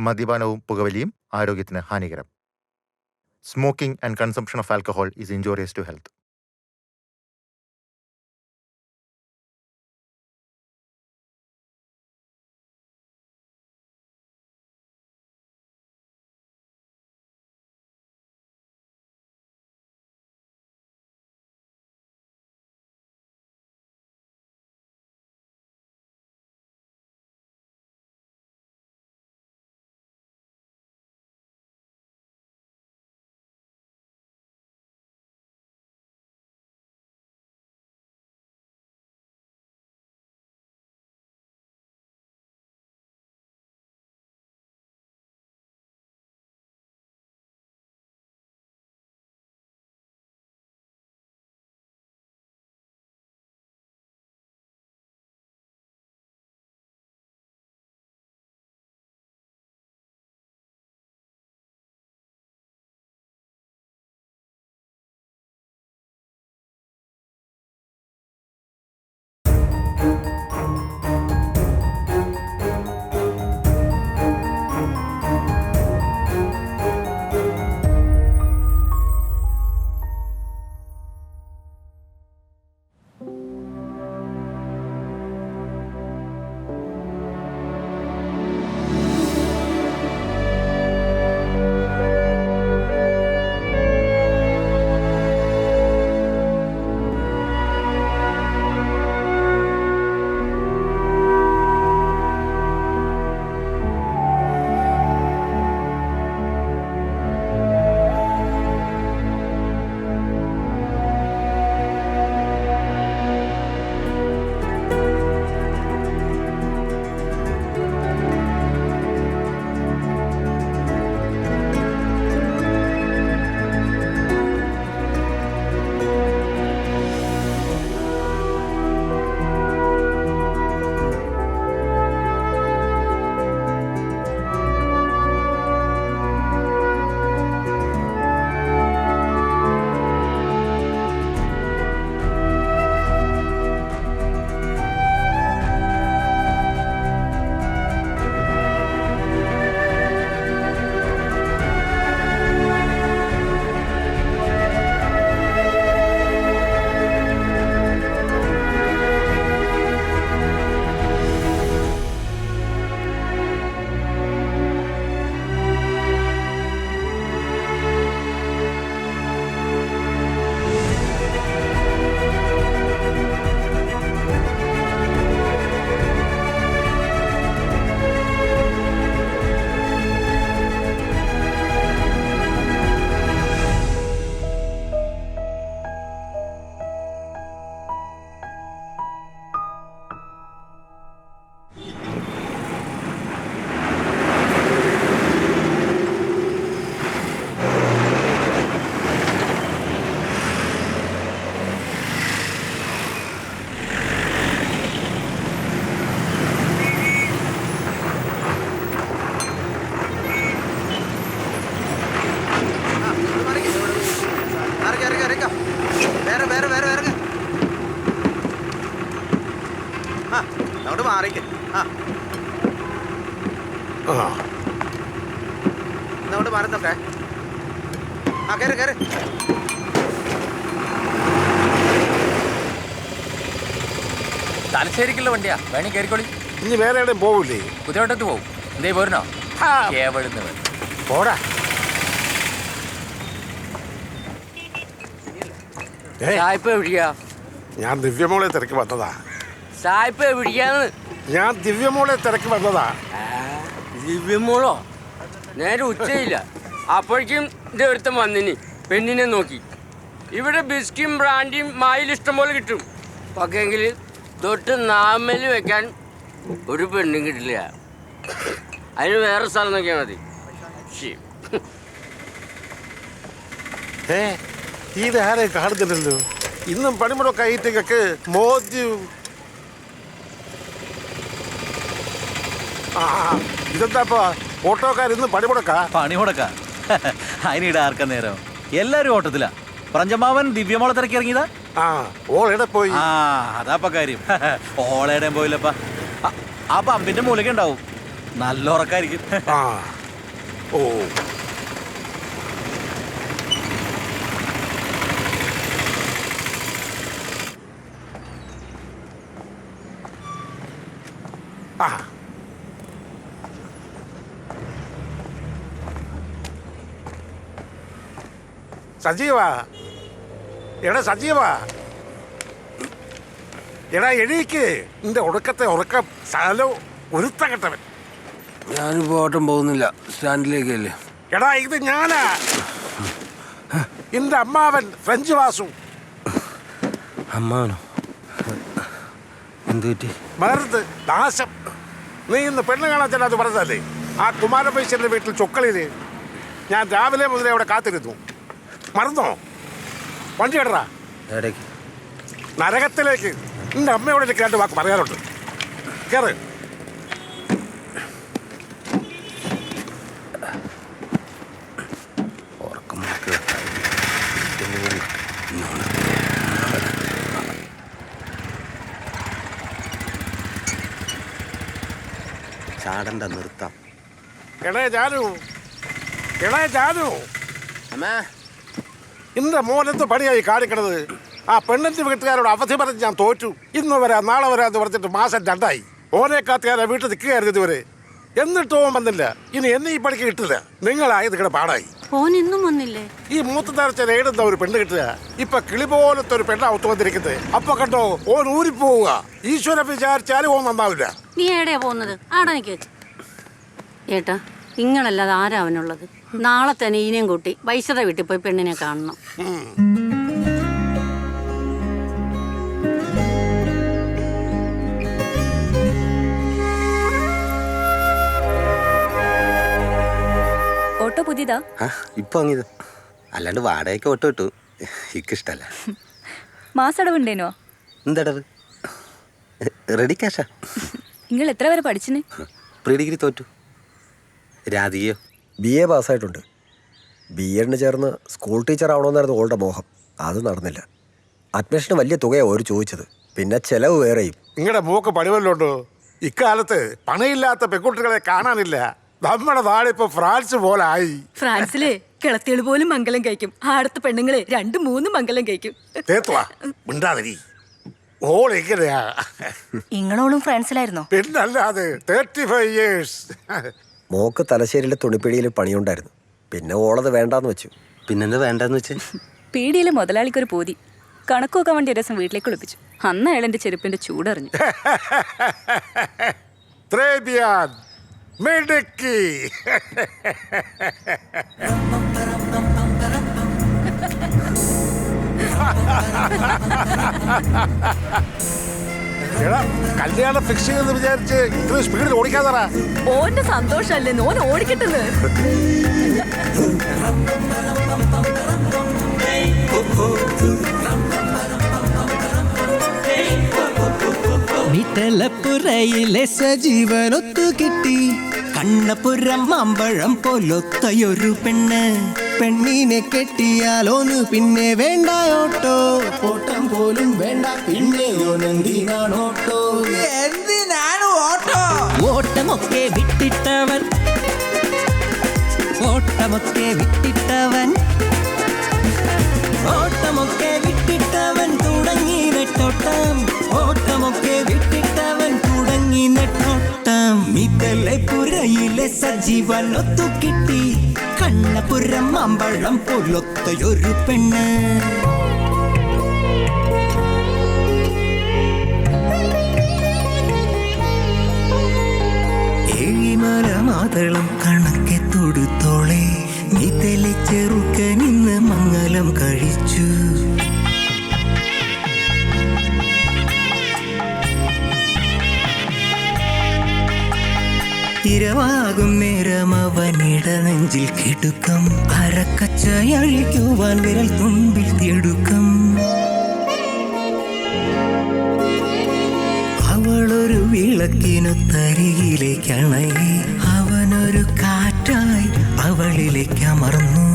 മദ്യപാനവും പുകവലിയും ആരോഗ്യത്തിന് ഹാനികരം. Smoking and consumption of alcohol is injurious to health. തലശ്ശേരിക്കുള്ള വണ്ടിയാ, വേണി കയറിക്കോളി. ഇനി വേറെ എവിടെയും പോവില്ലേ? കുതിരവട്ടത്ത് പോവും. എന്തേ പോരണോ? പോടാ. ഞാൻ ദിവ്യമോളെ തിരക്കി വന്നതാ. ഞാൻ ദിവ്യമോളെ തിരക്കി വന്നതാ. ദിവ്യമോളോ? നേരെ ഉച്ചയില്ല, അപ്പോഴേക്കും ഇത് ഒരുത്തം വന്നിനി പെണ്ണിനെ നോക്കി. ഇവിടെ ബിസ്കിയും ബ്രാൻഡിയും മായിൽ ഇഷ്ടം പോലെ കിട്ടും. പക്ഷെങ്കിൽ തൊട്ട് നാമല് വെക്കാൻ ഒരു പെണ്ണും കിട്ടില്ല. അതിന് വേറെ സ്ഥലം നോക്കിയാൽ മതി. ഇതാരെ കാണുന്നില്ലല്ലോ. ഇന്നും പണിമുടക്ക് ആയിട്ടൊക്കെ മോദി. ഇതെന്താപ്പാ ഓട്ടോക്കാർ ഇന്ന് പണിമുടക്ക? അതിനിടെ ആർക്കാ നേരം? എല്ലാരും ഓട്ടത്തിലാ. പ്രഞ്ചമാവൻ ദിവ്യമോളെ തിരക്കി ഇറങ്ങിയതാ. ഓളെടെ പോയി. അതാപ്പ കാര്യം. ഓളെടേം പോയില്ലപ്പാ. ആ പമ്പിന്റെ മൂലയ്ക്ക് ഉണ്ടാവും. നല്ല ഉറക്കായിരിക്കും. ആ ഓ ആ സജീവ എടാ സജീവ എടാ എണീക്ക് നിന്റെ ഒടുക്കത്തെ ഉറക്കം സ്ഥലം ഒരുത്തകെട്ടവൻ. ഞാനിപ്പോ ഓട്ടം പോകുന്നില്ല, സ്റ്റാൻഡിലേക്കല്ലേ. എടാ ഇത് ഞാനാ, എന്റെ അമ്മാവൻ ഫ്രഞ്ച് വാസു. അമ്മാവനോ? എന്ത് പറ്റി? മറുത്ത് നാശം. നീ ഇന്ന് പെണ്ണ് കാണാൻ ചെല്ലാതെ പറഞ്ഞതല്ലേ ആ കുമാരപൈശ്യന്റെ വീട്ടിൽ ചൊക്കളിയില്? ഞാൻ രാവിലെ മുതലേ അവിടെ കാത്തിരുന്നു. മറന്നോ? വണ്ടി ഇടറാ എടയ്ക്ക് നരകത്തിലേക്ക്. നിന്റെ അമ്മയോട് എനിക്ക് 2 വാക്ക് പറയാനുണ്ട്. കേറ്. ഉറക്കം ചാടണ്ട, നിർത്താം. എടേ ജാനു, എടേ ജാനു, അമ്മേ, ഇന്റെ മോനെന്ത് പണിയായി കാണിക്കണത്? ആ പെണ്ണിന്റെ വീട്ടുകാരോട് അവധി പറഞ്ഞ് ഞാൻ തോറ്റു. ഇന്ന് വരാം നാളെ വരാന്ന് പറഞ്ഞിട്ട് മാസം 2ആയി. ഓനെ കാത്തുകാരെ വീട്ടിൽ നിൽക്കുകയായിരുന്നു ഇതുവരെ. എന്നിട്ട് ഓൻ വന്നില്ല. ഇനി എന്നെ ഈ പണിക്ക് കിട്ടില്ല. നിങ്ങളായി നിങ്ങളുടെ പാടായി. ഓൻ ഇന്നും വന്നില്ലേ? ഈ മൂത്ത് തരച്ച നേടുന്ന ഒരു പെണ്ണ് കിട്ടുക. ഇപ്പൊ കിളി പോലത്തെ ഒരു പെണ്ണ ഒത്തു വന്നിരിക്കുന്നത്. അപ്പൊ കണ്ടോ ഓൻ ഊരിപ്പോവുക. ഈശ്വരൻ വിചാരിച്ചാലും ഓൻ നന്നാവില്ല. നീ എവിടെയാ പോകുന്നത്? ആടെ നിൽക്ക്. ഏട്ടാ, നിങ്ങളല്ലാതെ ആരാ അവനുള്ളത്? നാളെ തന്നെ ഈനെയും കൂട്ടി വൈശ്യത വീട്ടിൽ പോയി പെണ്ണിനെ കാണണം. ഓട്ടോ പുതിയതാ? ഇപ്പൊ വാങ്ങിയത്. അല്ലാണ്ട് വാടകയ്ക്ക് ഓട്ടോ ഇട്ടു. എനിക്കിഷ്ടല്ല. മാസടവുണ്ടേനോ? എന്തടവ്? റെഡി ക്യാഷാ. നിങ്ങൾ എത്ര വരെ പഠിച്ചിന്? പ്രീ ഡിഗ്രി തോറ്റു. രാധികയോ? BA പാസ്സായിട്ടുണ്ട്. B.Edന് ചേർന്ന് സ്കൂൾ ടീച്ചർ ആവണമെന്നായിരുന്നു ഓളുടെ മോഹം. അത് നടന്നില്ല. അഡ്മിഷന് വലിയ തുകയാണ് ഓര് ചോദിച്ചത്. പിന്നെ ചെലവ് വേറെയും. നിങ്ങളുടെ മൂക്ക് പണിവല്ലോണ്ടോ? ഇക്കാലത്ത് പണിയില്ലാത്ത പെൺകുട്ടികളെ കാണാനില്ല. നമ്മുടെ നാടിപ്പോ ഫ്രാൻസ് പോലായി. ഫ്രാൻസിലെ കിളത്തികൾ പോലും മംഗലം കഴിക്കും. ആടത്തെ പെണ്ണുങ്ങളെ 2-3 മംഗലം കഴിക്കും. തേത്തുവാ മിണ്ടാതിരി. ഓൾ എങ്ങനെയാ? ഇങ്ങളോളും ഫ്രാൻസിലായിരുന്നോ? പിന്നല്ലാതെ 35 years. മോക്ക് തലശ്ശേരിയിലെ തുണിപ്പിടിയിൽ പണിയുണ്ടായിരുന്നു. പിന്നെ ഓളത് വേണ്ടാന്ന് വെച്ചു. പിന്നെന്താ വേണ്ടെന്ന് വെച്ച്? പീടിയിലെ മുതലാളിക്കൊരു പോതി. കണക്ക് നോക്കാൻ വേണ്ടി ഒരു ദിവസം വീട്ടിലേക്ക് വിളിപ്പിച്ചു. അന്ന് അയാൾ എന്റെ ചെരുപ്പിന്റെ ചൂടറിഞ്ഞു. Très bien. മിടുക്കി. എടാ കല്യാണം ഫിക്സ് ചെയ്തെന്ന് വിചാരിച്ച് ഇത്രയും സ്പീഡിൽ ഓടിക്കാതാ. ഓന്റെ സന്തോഷല്ലേ ഓൻ ഓടിക്കിട്ടുന്നത്. വിട്ടലപ്പുറയിലെ സജീവനൊത്തു കിട്ടി. കണ്ണപുരം മാമ്പഴം പോലൊത്തയൊരു പെണ്ണ്. പെണ്ണിനെ കെട്ടിയാലോന് പിന്നെ വേണ്ട ഓട്ടോ. ഓട്ടം പോലും വേണ്ട പിന്നെ ഓനെന്തിനാണോട്ടോ? എന്തിനാണ് ഓട്ടോ? ഓട്ടമൊക്കെ വിട്ടിട്ടവൻ, ഓട്ടമൊക്കെ വിട്ടിട്ടവൻ, ഓട്ടമൊക്കെ വിട്ടിട്ടവൻ തുടങ്ങി നെട്ടോട്ടം. ഓട്ടമൊക്കെ വിട്ടിട്ടവൻ തുടങ്ങി നെട്ടോട്ടം. മിതലപ്പുരയിലെ സജീവനൊത്തു കിട്ടി. കണ്ണപുരം മാമ്പഴം പോലൊത്തയൊരു പെണ്ണ്. ഏഴിമല മാതളം കണക്കെ തൊടുത്തോളെ. മിതലെ ചെറുക്കനിന്ന് മംഗലം കഴിച്ചു. ഇരവാകും നേരം അവനിട നെഞ്ചിൽ കിടുക്കം. അരക്കച്ചയഴിക്കുവാൻ വിരൽ തുമ്പിൽ തിടുക്കം. അവളൊരു വിളക്കിനൊത്തരികിലേക്കണയി. അവനൊരു കാറ്റായി അവളിലേക്ക് അമർന്നു.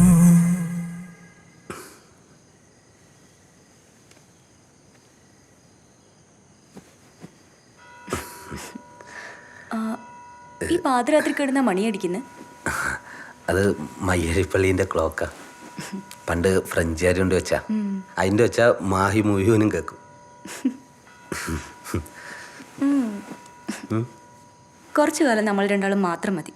ഈ പാതിരാത്രി കിടന്ന മണിയടിക്കുന്നത്? അത് മയ്യഴിപ്പള്ളീൻ്റെ ക്ലോക്കാ. പണ്ട് ഫ്രഞ്ചുകാർ കൊണ്ട് വെച്ചാ. അതിൻ്റെ വെച്ചാൽ മാഹി മുഴുവനും കേൾക്കും. കുറച്ചു കാലം നമ്മൾ രണ്ടാളും മാത്രം മതി.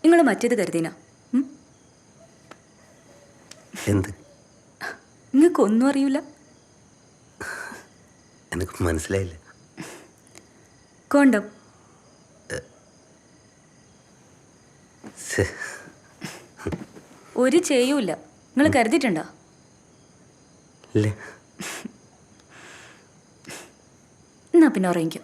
നിങ്ങൾ മറ്റേത് കരുതിനാ? എന്ത്? നിങ്ങൾക്കൊന്നും അറിയില്ല. എനിക്ക് മനസ്സിലായില്ല. കോണ്ടം. ഒരു ചെയ്യൂല. നിങ്ങൾ കരുതിയിട്ടുണ്ടോ? ഇല്ല. എന്നാ പിന്നെ ഉറങ്ങിക്കോ.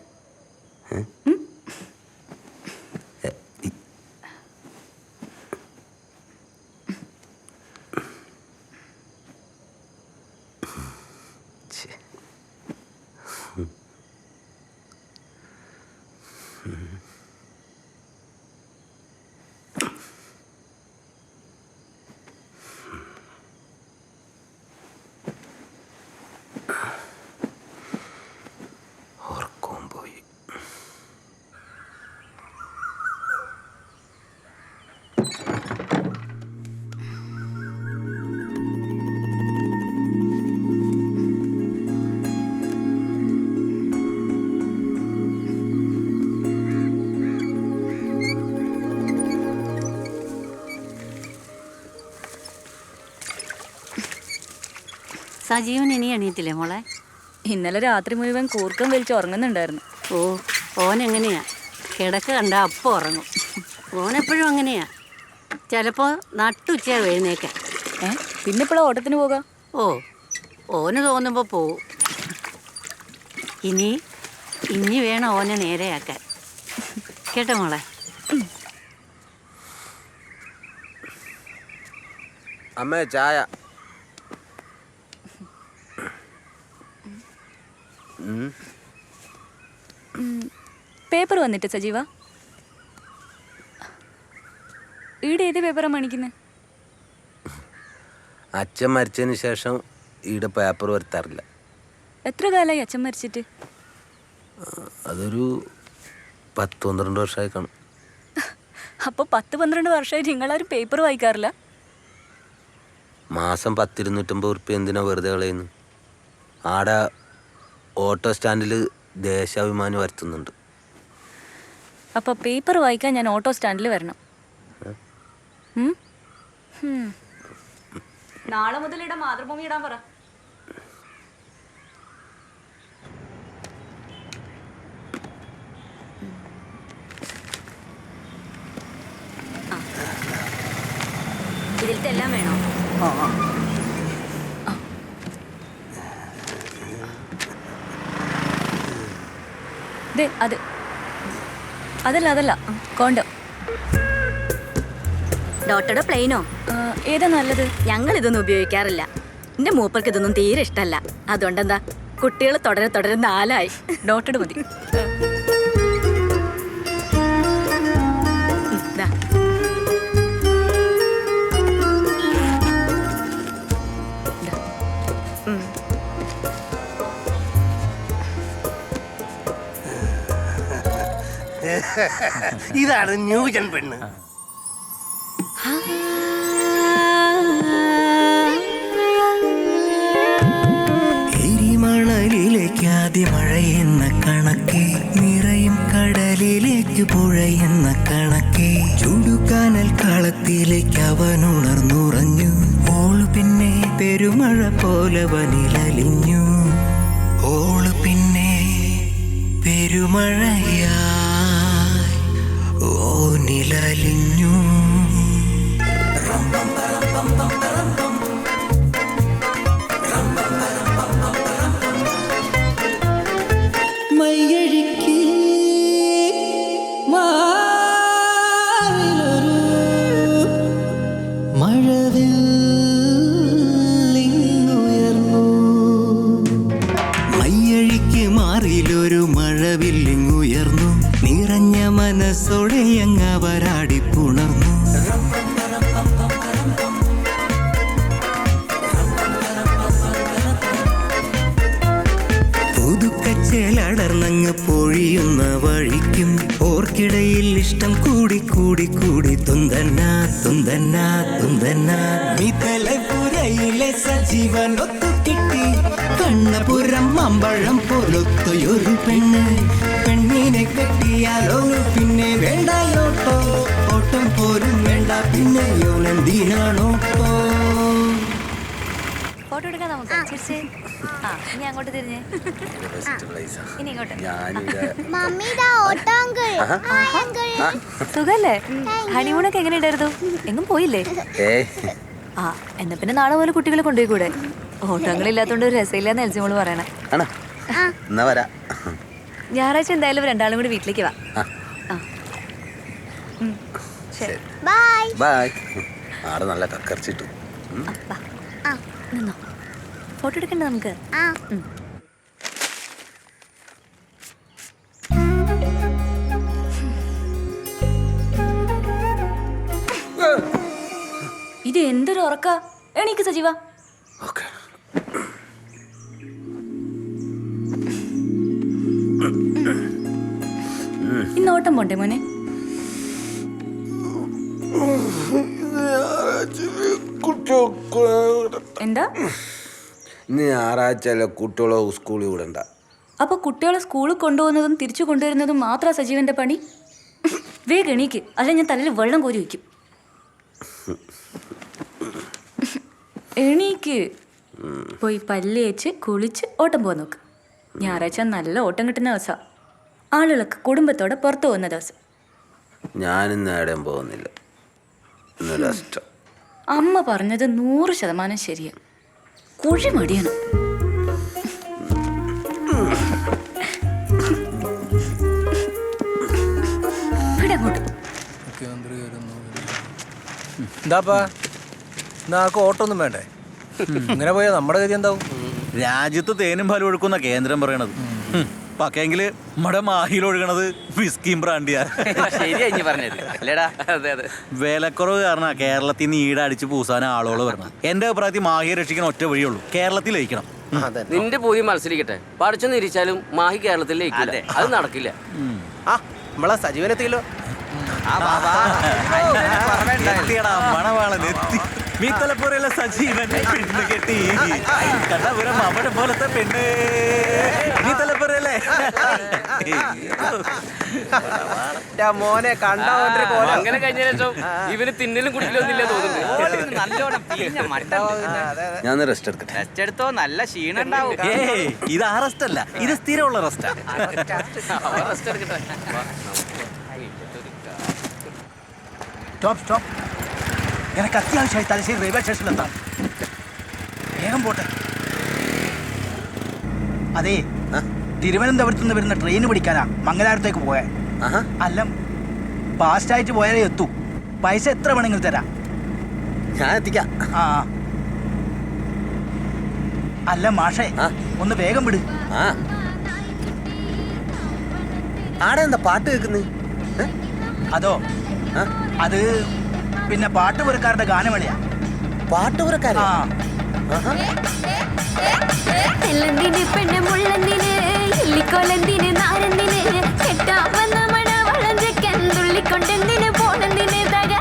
സജീവൻ ഇനി എണീറ്റില്ലേ മോളെ? ഇന്നലെ രാത്രി മുഴുവൻ കൂർക്കം വലിച്ച് ഉറങ്ങുന്നുണ്ടായിരുന്നു. ഓ, ഓനെങ്ങനെയാ കിടക്ക കണ്ട അപ്പം ഉറങ്ങും. ഓനെപ്പോഴും അങ്ങനെയാ. ചിലപ്പോൾ നട്ടുച്ചയാ എഴുന്നേക്കാൻ. പിന്നെ ഇപ്പോഴാണ് ഓട്ടത്തിന് പോകാം. ഓ, ഓന് തോന്നുമ്പോൾ പോവും. ഇനി വേണം ഓനെ നേരെയാക്കാൻ. കേട്ടോ മോളെ? അമ്മേ ചായ. പേപ്പർ വന്നിട്ട് സജീവ? ഈടെ ഏത് പേപ്പറാണ് മണിക്കുന്നത്? അച്ഛൻ മരിച്ചതിന് ശേഷം ഈടെ പേപ്പർ വരുത്താറില്ല. എത്ര കാലമായി അച്ഛൻ മരിച്ചിട്ട്? അതൊരു 10-12 വർഷമായി കാണും. അപ്പോൾ 10-12 വർഷമായിട്ട് നിങ്ങളാരും പേപ്പർ വായിക്കാറില്ല? മാസം 10-250 ഉറുപ്പ്യ എന്തിനാ വെറുതെ കളയുന്നു? ആടെ ഓട്ടോ സ്റ്റാൻഡിൽ ദേശാഭിമാനി വരുത്തുന്നുണ്ട്. അപ്പോൾ പേപ്പർ വായിക്കാൻ ഞാൻ ഓട്ടോ സ്റ്റാൻഡിൽ വരണം. നാളെ മുതൽ ഇവിടെ മാതൃഭൂമി ഇടാൻ പറ. ഇതിലത്തെ എല്ലാം വേണോ? അതല്ല കോണ്ടം. ഡോട്ടയുടെ പ്ലെയിനോ? ഏതാ നല്ലത്? ഞങ്ങൾ ഇതൊന്നും ഉപയോഗിക്കാറില്ല. എന്റെ മൂപ്പർക്ക് ഇതൊന്നും തീരെ ഇഷ്ടമല്ല. അതുകൊണ്ടെന്താ, കുട്ടികൾ തുടരെ 4 ഡോട്ടഡ് മതി. ഇതാണ് ന്യൂജൻ പെണ്ണ്. എരിമണലിലേക്ക് ആദ്യ മഴയെന്ന കണക്കെ, നിറയും കടലിലേക്ക് പുഴയെന്ന കണക്കെ, ചുടുകാനൽ കളത്തിലേക്ക് അവനുണർന്നുറഞ്ഞു. ഓള് പിന്നെ പെരുമഴ പോലെ വനിലലിഞ്ഞു. ഓള് പിന്നെ പെരുമഴയായി ഓനിലലിഞ്ഞു. മയ്യഴിക്ക് മാറിലൊരു മഴവില്ലിങ്ങുയർന്നു. മയ്യഴിക്ക് മാറിലൊരു മഴവില്ലിങ്ങുയർന്നു. നിറഞ്ഞ മനസ്സോടെ അങ്ങവരാടിപ്പുണർന്നു. ചേലടർന്നങ്ങ് പൊഴിയുന്ന വഴിക്കും ഓർക്കിടയിൽ ഇഷ്ടം കൂടി കൂടി കൂടി തുന്തന്നാ തുന്തന്നാ തുന്തന്നാ മിതലപുരയിലെ സജീവനൊത്തു കിട്ടി കണ്ണപുരം അമ്പഴം പോലൊത്തൊരു പെണ്ണ് പെണ്ണിനെ കെട്ടിയാലോ പിന്നെ വേണ്ടായോട്ടോ ഓട്ടം പോലും വേണ്ട പിന്നെയോ എന്തിനാണോട്ടോ. ഫോട്ടോ എടുക്കാം നമുക്ക്. ചിരിച്ചേ. ആ ഇനി അങ്ങോട്ട് തിരിഞ്ഞേ. ഇനി ഇങ്ങോട്ട്. സുഖല്ലേ? ഹണിമൂണൊക്കെ എങ്ങനെ ഉണ്ടായിരുന്നു? എങ്ങും പോയില്ലേ? ആ എന്നാ പിന്നെ നാളെ പോലെ കുട്ടികളെ കൊണ്ടുപോയി കൂടെ? ഓട്ടങ്ങളില്ലാത്തോണ്ട് ഒരു രസമില്ലാന്ന് എൽസിമോള് പറയണേ. ഞായറാഴ്ച എന്തായാലും രണ്ടാളും കൂടി വീട്ടിലേക്ക് വാ. ശരി ബൈ. ആടെ നല്ല കക്കർച്ചിട്ടു. നിന്നോ, ഫോട്ടോ എടുക്കണ്ട നമുക്ക്. ഇത് എന്തൊരു ഉറക്ക. എണീക്ക് സജീവ. ഇന്ന് ഓട്ടം പോണ്ടേ മോനെ? എന്താ ഇന്ന് ഞായറാഴ്ച കുട്ടികളെ സ്കൂളിൽ വിടണ്ട. അപ്പൊ കുട്ടികളെ സ്കൂളിൽ കൊണ്ടുപോകുന്നതും തിരിച്ചു കൊണ്ടുവരുന്നതും മാത്രം സജീവന്റെ പണി? വേഗം എണീക്ക്, അല്ല ഞാൻ തലയിൽ വെള്ളം കോരി വയ്ക്കും. എണീക്ക്, പോയി പല്ല് തേച്ച് കുളിച്ച് ഓട്ടം പോകാൻ നോക്ക്. ഞായറാഴ്ച നല്ല ഓട്ടം കിട്ടുന്ന ദിവസം, ആളുകളൊക്കെ കുടുംബത്തോടെ പുറത്തു പോകുന്ന ദിവസം. ഞാനിന്ന് എവിടെയും പോകുന്നില്ല. അമ്മ പറഞ്ഞത് 100% ശരിയാ. കുഴി മടിയാണ്. എന്താപ്പാ നാക്ക് ഓട്ടൊന്നും വേണ്ടേ? ഇങ്ങനെ പോയാ നമ്മുടെ ഗതി എന്താവും? രാജ്യത്ത് തേനും പാലും ഒഴുക്കുന്ന കേന്ദ്രം പറയണത്. പക്കെങ്കില് നമ്മുടെ മാഹിയിൽ ഒഴുകണത് വിസ്കിയും ബ്രാൻഡിയാ. വിലക്കുറവ് കാരണം കേരളത്തിൽ നിന്ന് ഈട അടിച്ച് പൂസാൻ ആളുകൾ വരണം. എന്റെ അഭിപ്രായത്തിൽ മാഹിയെ രക്ഷിക്കാൻ ഒറ്റ വഴിയുള്ളൂ, കേരളത്തിൽ ലയിക്കണം. നിന്റെ പോയി മത്സരിക്കട്ടെ, പഠിച്ചൊന്നും ഇരിച്ചാലും മാഹി കേരളത്തിൽ ലയിക്കില്ല. അത് നടക്കില്ല. നമ്മളെ സജീവനെത്തിയല്ലോ. മണവാളനെത്തി മീത്തലപ്പുറയിലെ സജീവൻ പെണ്ണ് കെട്ടി കണ്ണപുരം അവിടെ പോലത്തെ പെണ്ണ് മീത്തലപ്പുറയിലെ മോനെ കണ്ട അങ്ങനെ കഴിഞ്ഞ ശേഷം ഇവന് തിന്നലും കുടിക്കലൊന്നുമില്ല തോന്നുന്നു. ഞാൻ റെസ്റ്റ് എടുക്കട്ടെ. റെസ്റ്റ് എടുത്തോ, നല്ല ക്ഷീണം ഉണ്ടാവും. ഇത് ആ റെസ്റ്റ് അല്ല, ഇത് സ്ഥിരമുള്ള റെസ്റ്റാ. റെസ്റ്റ് എടുക്കട്ടെ. സ്റ്റോപ്പ്. എനിക്ക് അത്യാവശ്യമായി തലശ്ശേരി റെയിൽവേ സ്റ്റേഷനിലെത്താം. വേഗം പോട്ടെ. അതെ, തിരുവനന്തപുരത്ത് നിന്ന് വരുന്ന ട്രെയിൻ പിടിക്കാനാ മംഗലാപുരത്തേക്ക് പോയേ. അല്ല, ഫാസ്റ്റായിട്ട് പോയാലേ എത്തൂ. പൈസ എത്ര വേണമെങ്കിലും തരാം. ഞാൻ എത്തിക്കാം. അല്ല മാഷേ, ഒന്ന് വേഗം വിട്. ആടെ എന്താ പാട്ട് കേൾക്കുന്നത്? അതോ, അത് പിന്നെ പാട്ടുപുരക്കാരുടെ ഗാനമേളയാ. പാട്ടുപുരക്കാരാ? പെണ്ണ് മുള്ളന്തിന് ഇല്ലിക്കൊലന്തിന് നാരന്തിന് കെട്ടാവന്ന മണ വളഞ്ചക്കൻ തുള്ളിക്കൊണ്ടെന്തിന് പോണെന്തിന് തക.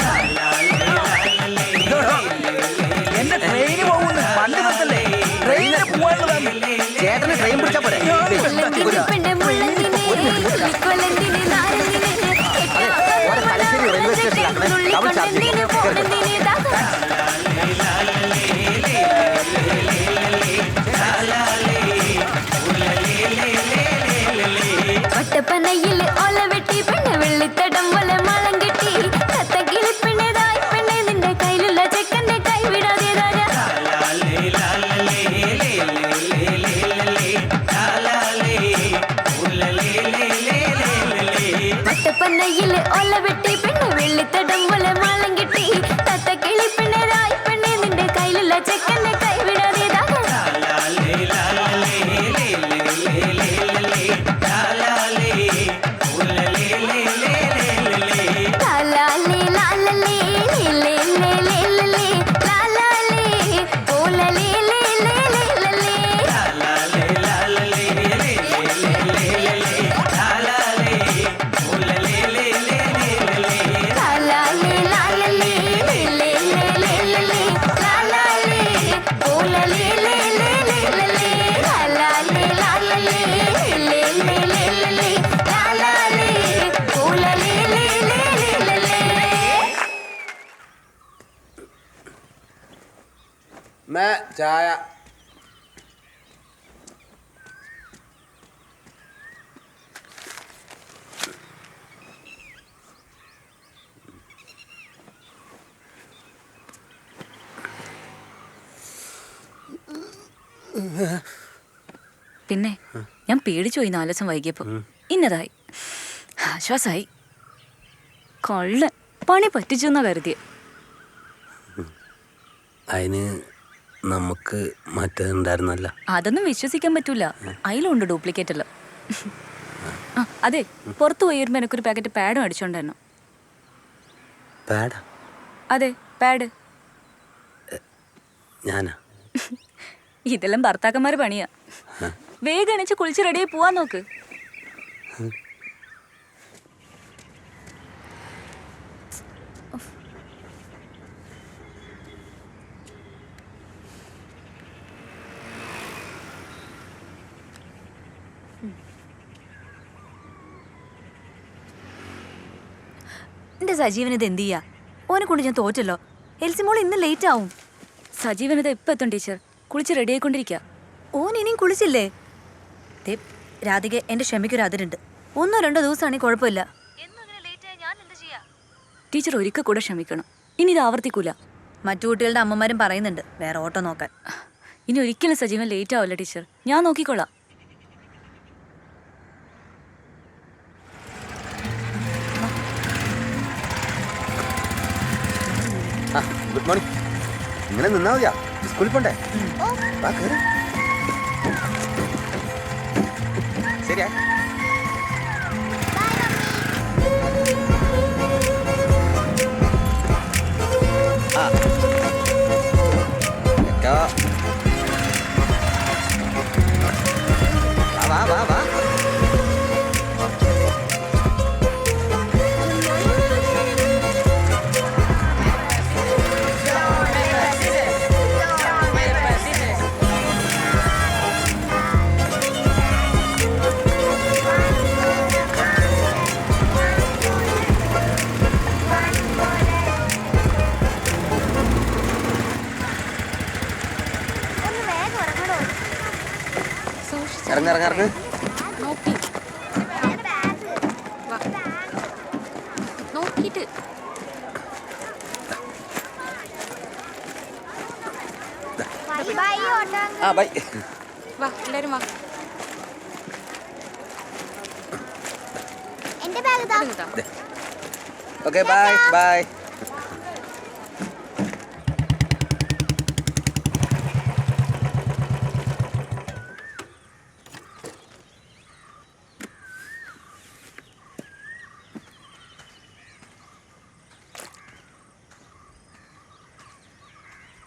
എന്റെ ട്രെയിന് പോകുന്നു, വണ്ടി നിർത്തല്ലേ? ട്രെയിനിന് പോകാനുള്ളതാണ്. ചേട്ടന് ട്രെയിൻ പിടിച്ചാ പോരെ? പെണ്ണ് മുള്ളന്തിന് ഇല്ലിക്കൊലന്തിന് നാരന്തിന് കെട്ടാവന്ന മണ വളഞ്ചക്കൻ തുള്ളിക്കൊണ്ടെന്തിന് പോണെന്തിന് തക. വട്ടപ്പനയിൽ ഓല വെട്ടി പെണ്ണ് വെള്ളിത്തടം പോലെ മളം കെട്ടി കത്തക്കിളി പെണ്ണേതായി പെണ്ണെ നിന്റെ കയ്യിലുള്ള ചെക്കന്റെ കൈ വിടാതെ രാജ. വട്ടപ്പനയിൽ ഓല വെട്ടി പെണ്ണ് വെള്ളിത്തടം പോലെ മളം കെട്ടി കത്തക്കിളി പെണ്ണേതായി പെണ്ണെ നിന്റെ കയ്യിലുള്ള ചെക്കന്റെ കൈ വിടാതെ രാജ. ചായ. പിന്നെ ഞാൻ പേടിച്ചു പോയി 4 ദിവസം വൈകിയപ്പോ. ഇന്നതായി, ആശ്വാസായി. കൊള്ളൻ പണി പറ്റിച്ചെന്നാ കരുതിയ. അതിന് നമുക്ക് മറ്റേതുണ്ടായിരുന്നല്ല. അതൊന്നും വിശ്വസിക്കാൻ പറ്റൂല. അതിലുണ്ട് ഡ്യൂപ്ലിക്കേറ്റ് എല്ലാം. അതെ, പുറത്തു പോയി വരുമ്പോ എനിക്കൊരു പാക്കറ്റ് പാഡും അടിച്ചോണ്ടായിരുന്നു. പാഡാ? അതെ, പാഡ്. ഞാനാ? ഇതെല്ലാം ഭർത്താക്കന്മാര് പണിയാ. വേഗം എണിച്ച് കുളിച്ച് റെഡിയായി പോവാൻ നോക്ക്. എന്റെ സജീവൻ ഇത് എന്ത് ചെയ്യാ? ഓനെ കൊണ്ട് ഞാൻ തോറ്റല്ലോ. എൽസിമോൾ ഇന്ന് ലേറ്റ് ആവും. സജീവൻ ഇത് ഇപ്പൊ എത്തും ടീച്ചർ. കുളിച്ച് റെഡി ആയിക്കൊണ്ടിരിക്കുക. ഓൻ ഇനിയും കുളിച്ചില്ലേ? രാധിക, എന്റെ ക്ഷമയ്ക്കൊരു അതിരുണ്ട്. 1 2 ദിവസമാണെങ്കിൽ കുഴപ്പമില്ല. ടീച്ചർ ഒരിക്കൽ കൂടെ ക്ഷമിക്കണം. ഇനി ഇത് ആവർത്തിക്കൂല. മറ്റു കുട്ടികളുടെ അമ്മമാരും പറയുന്നുണ്ട് വേറെ ഓട്ടോ നോക്കാൻ. ഇനി ഒരിക്കലും സജീവൻ ലേറ്റ് ആവില്ല ടീച്ചർ. ഞാൻ നോക്കിക്കോളാം. Good morning. ഇങ്ങനെ നിന്നാ മതിയാ? സ്കൂളിൽ പോണ്ടേ? ശരിയാ. വാ വാ വാ. ഇറങ്ങ്. നോക്കിട്ട് ബൈ. വാ, എല്ലാരും വാ. Okay, bye bye.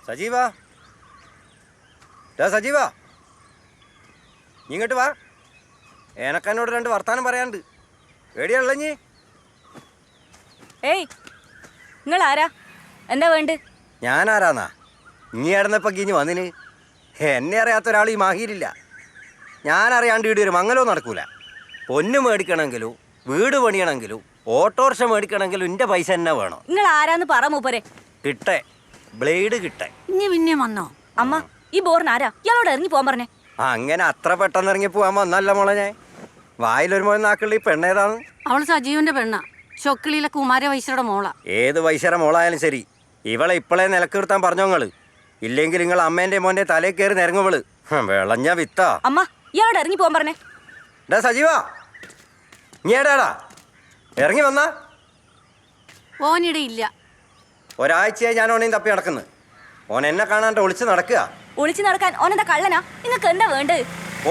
സജീവാ, സജീവാ, ഇങ്ങോട്ട് വാ. എനക്കെന്നോട് 2 വർത്താനം പറയാനുണ്ട്. എവിടെയാണല്ലോ നീ? ഏയ്, നിങ്ങൾ ആരാ? എന്താ വേണ്ട? ഞാനാരാന്നാ? നീ ആയിരുന്നപ്പോ കിഞ്ഞ് വന്നിന്. എന്നെ അറിയാത്ത ഒരാൾ ഈ മാഹിയിലില്ല. ഞാനറിയാണ്ട് വീട് ഒരു മംഗലോ നടക്കൂല. പൊന്ന് മേടിക്കണമെങ്കിലും വീട് പണിയണമെങ്കിലും ഓട്ടോറിക്ഷ മേടിക്കണമെങ്കിലും എൻ്റെ പൈസ തന്നെ വേണം. നിങ്ങൾ ആരാന്ന് പറ മൂപ്പരെ. കിട്ടേ, ബ്ലേഡ് കിട്ടേ. ഇനി പിന്നെ വന്നോ? അമ്മ, ഈ ബോറിന് ആരാ? ഇയാളോട് ഇറങ്ങി പോകാൻ പറഞ്ഞേ. അങ്ങനെ അത്ര പെട്ടെന്ന് ഇറങ്ങി പോകാൻ വന്നല്ല മോളെ ഞാൻ. വായിലൊരു മോൻ നാക്കുള്ള ഈ പെണ്ണേതാണ്? അവള് സജീവന്റെ പെണ്ണ. ചൊക്കിളിയിലെ കുമാരവൈശ്യരുടെ മോള. ഏത് വൈശ്യര മോളായാലും ശരി, ഇവളെ ഇപ്പോഴേ നിലക്ക് നിർത്താൻ പറഞ്ഞോങ്ങള്. ഇല്ലെങ്കിൽ നിങ്ങൾ അമ്മേന്റെ മോന്റെ തലയിൽ കയറി നിരങ്ങുവള്. വിളഞ്ഞ വിത്താ. അമ്മ, ഇയാളോട് ഇറങ്ങി പോകാൻ പറഞ്ഞേ. ഡാ സജീവാ, നീ ഏടാടാ? ഇറങ്ങി വന്നാ? ഓനിടെ ഇല്ല. ഒരാഴ്ചയായി ഞാൻ ഓനെയും തപ്പി നടക്കുന്നത്. ഓൻ എന്നെ കാണാണ്ട് ഒളിച്ച് നടക്കുക. ഒളിച്ചു നടക്കാൻ ഓനെന്താ കള്ളനാ? നിങ്ങൾക്ക് എന്താ വേണ്ടത്?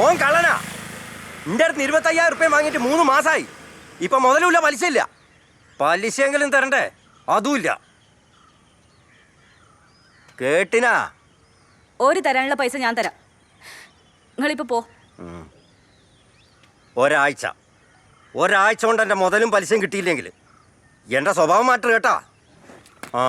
ഓൻ കള്ളനാ. എൻ്റെ അടുത്ത് 25,000 റുപ്യ വാങ്ങിയിട്ട് 3 മാസമായി. ഇപ്പൊ മുതലുമില്ല, പലിശയില്ല. പലിശയെങ്കിലും തരണ്ടേ? അതുമില്ല. കേട്ടിനാ? ഒരു തരാനുള്ള പൈസ ഞാൻ തരാം. നിങ്ങളിപ്പോ പോ. ഒരാഴ്ച കൊണ്ട് എൻ്റെ മുതലും പലിശയും കിട്ടിയില്ലെങ്കിൽ എൻ്റെ സ്വഭാവം മാറ്റം കേട്ടാ. ആ,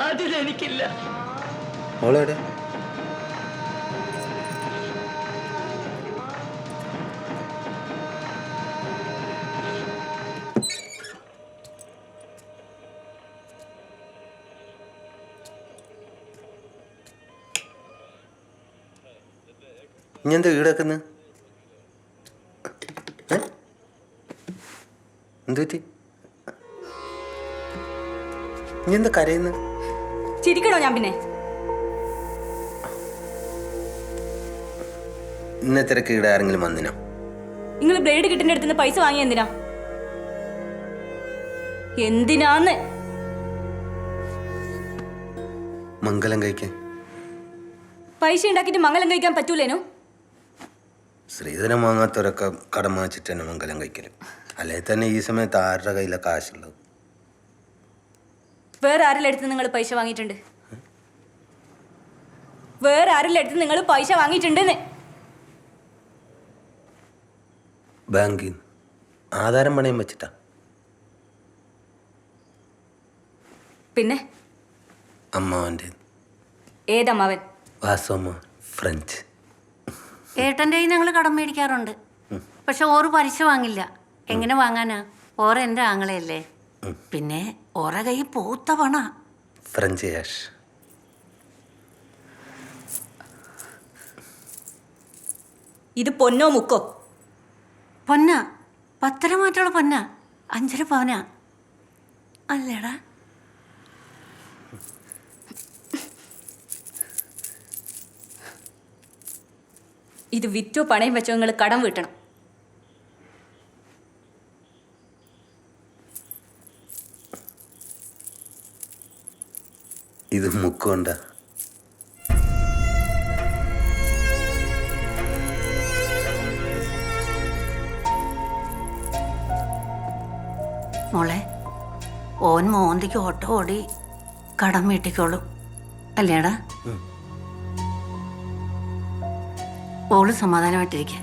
അതിലെനിക്കില്ല. മോളെവിടെ? ഇനി എന്താ ഈടാക്കുന്നത്? എന്ത് പറ്റി? ഇനി എന്താ കരയുന്നത്? ചിരിക്കണോ ഞാൻ പിന്നെ? ഇന്നത്തെ ഈട ആരെങ്കിലും വന്നിനോ? നിങ്ങൾ ബ്ലേഡ് കിട്ടുന്ന അടുത്തുനിന്ന് പൈസ വാങ്ങിയ എന്തിനാ? എന്തിനാന്ന്? മംഗലം കഴിക്കാൻ. പൈസ ഉണ്ടാക്കിയിട്ട് മംഗലം കഴിക്കാൻ പറ്റൂലേനോ? സ്ത്രീധനം വാങ്ങാത്തവരൊക്കെ കടം വാങ്ങിച്ചിട്ട് തന്നെ മംഗലം കഴിക്കലും. അല്ലെങ്കിൽ തന്നെ ഈ സമയത്ത് ആരുടെ കയ്യിലെ കാശുള്ളത്? വേറെ ആരെല്ലാം അടുത്ത് നിങ്ങൾ പൈസ വാങ്ങിയിട്ടുണ്ട്? വേറെ ആരെല്ലാം അടുത്ത് നിങ്ങൾ പൈസ വാങ്ങിയിട്ടുണ്ടെന്ന്? ബാങ്കിൽ നിന്ന് ആധാരം പണയം വെച്ചിട്ടാ. പിന്നെ അമ്മാവൻ്റെ. ഏതമ്മാവൻ? വാസമ്മ, ഫ്രഞ്ച്. ഏട്ടൻ്റെ കയ്യിൽ ഞങ്ങൾ കടം മേടിക്കാറുണ്ട്. പക്ഷെ ഓറ് പലിശ വാങ്ങില്ല. എങ്ങനെ വാങ്ങാനാ? ഓറ എൻ്റെ ആങ്ങളയല്ലേ. പിന്നെ ഓറ കൈ പൂത്ത പണ. French cash. ഇത് പൊന്നോ മുക്കോ? പൊന്ന. 10 മാറ്റുള്ള പൊന്ന. 5 പവന അല്ലേടാ? ഇത് വിറ്റോ പണയം വെച്ചോ നിങ്ങൾ കടം വീട്ടണം. ഇത് മുക്കുണ്ട. മോളെ, ഓൻ മോന്തിക്ക് ഓട്ടോ ഓടി കടം വീട്ടിക്കോളൂ അല്ലേടാ? ഓള് സമാധാനമായിട്ടിരിക്കെ.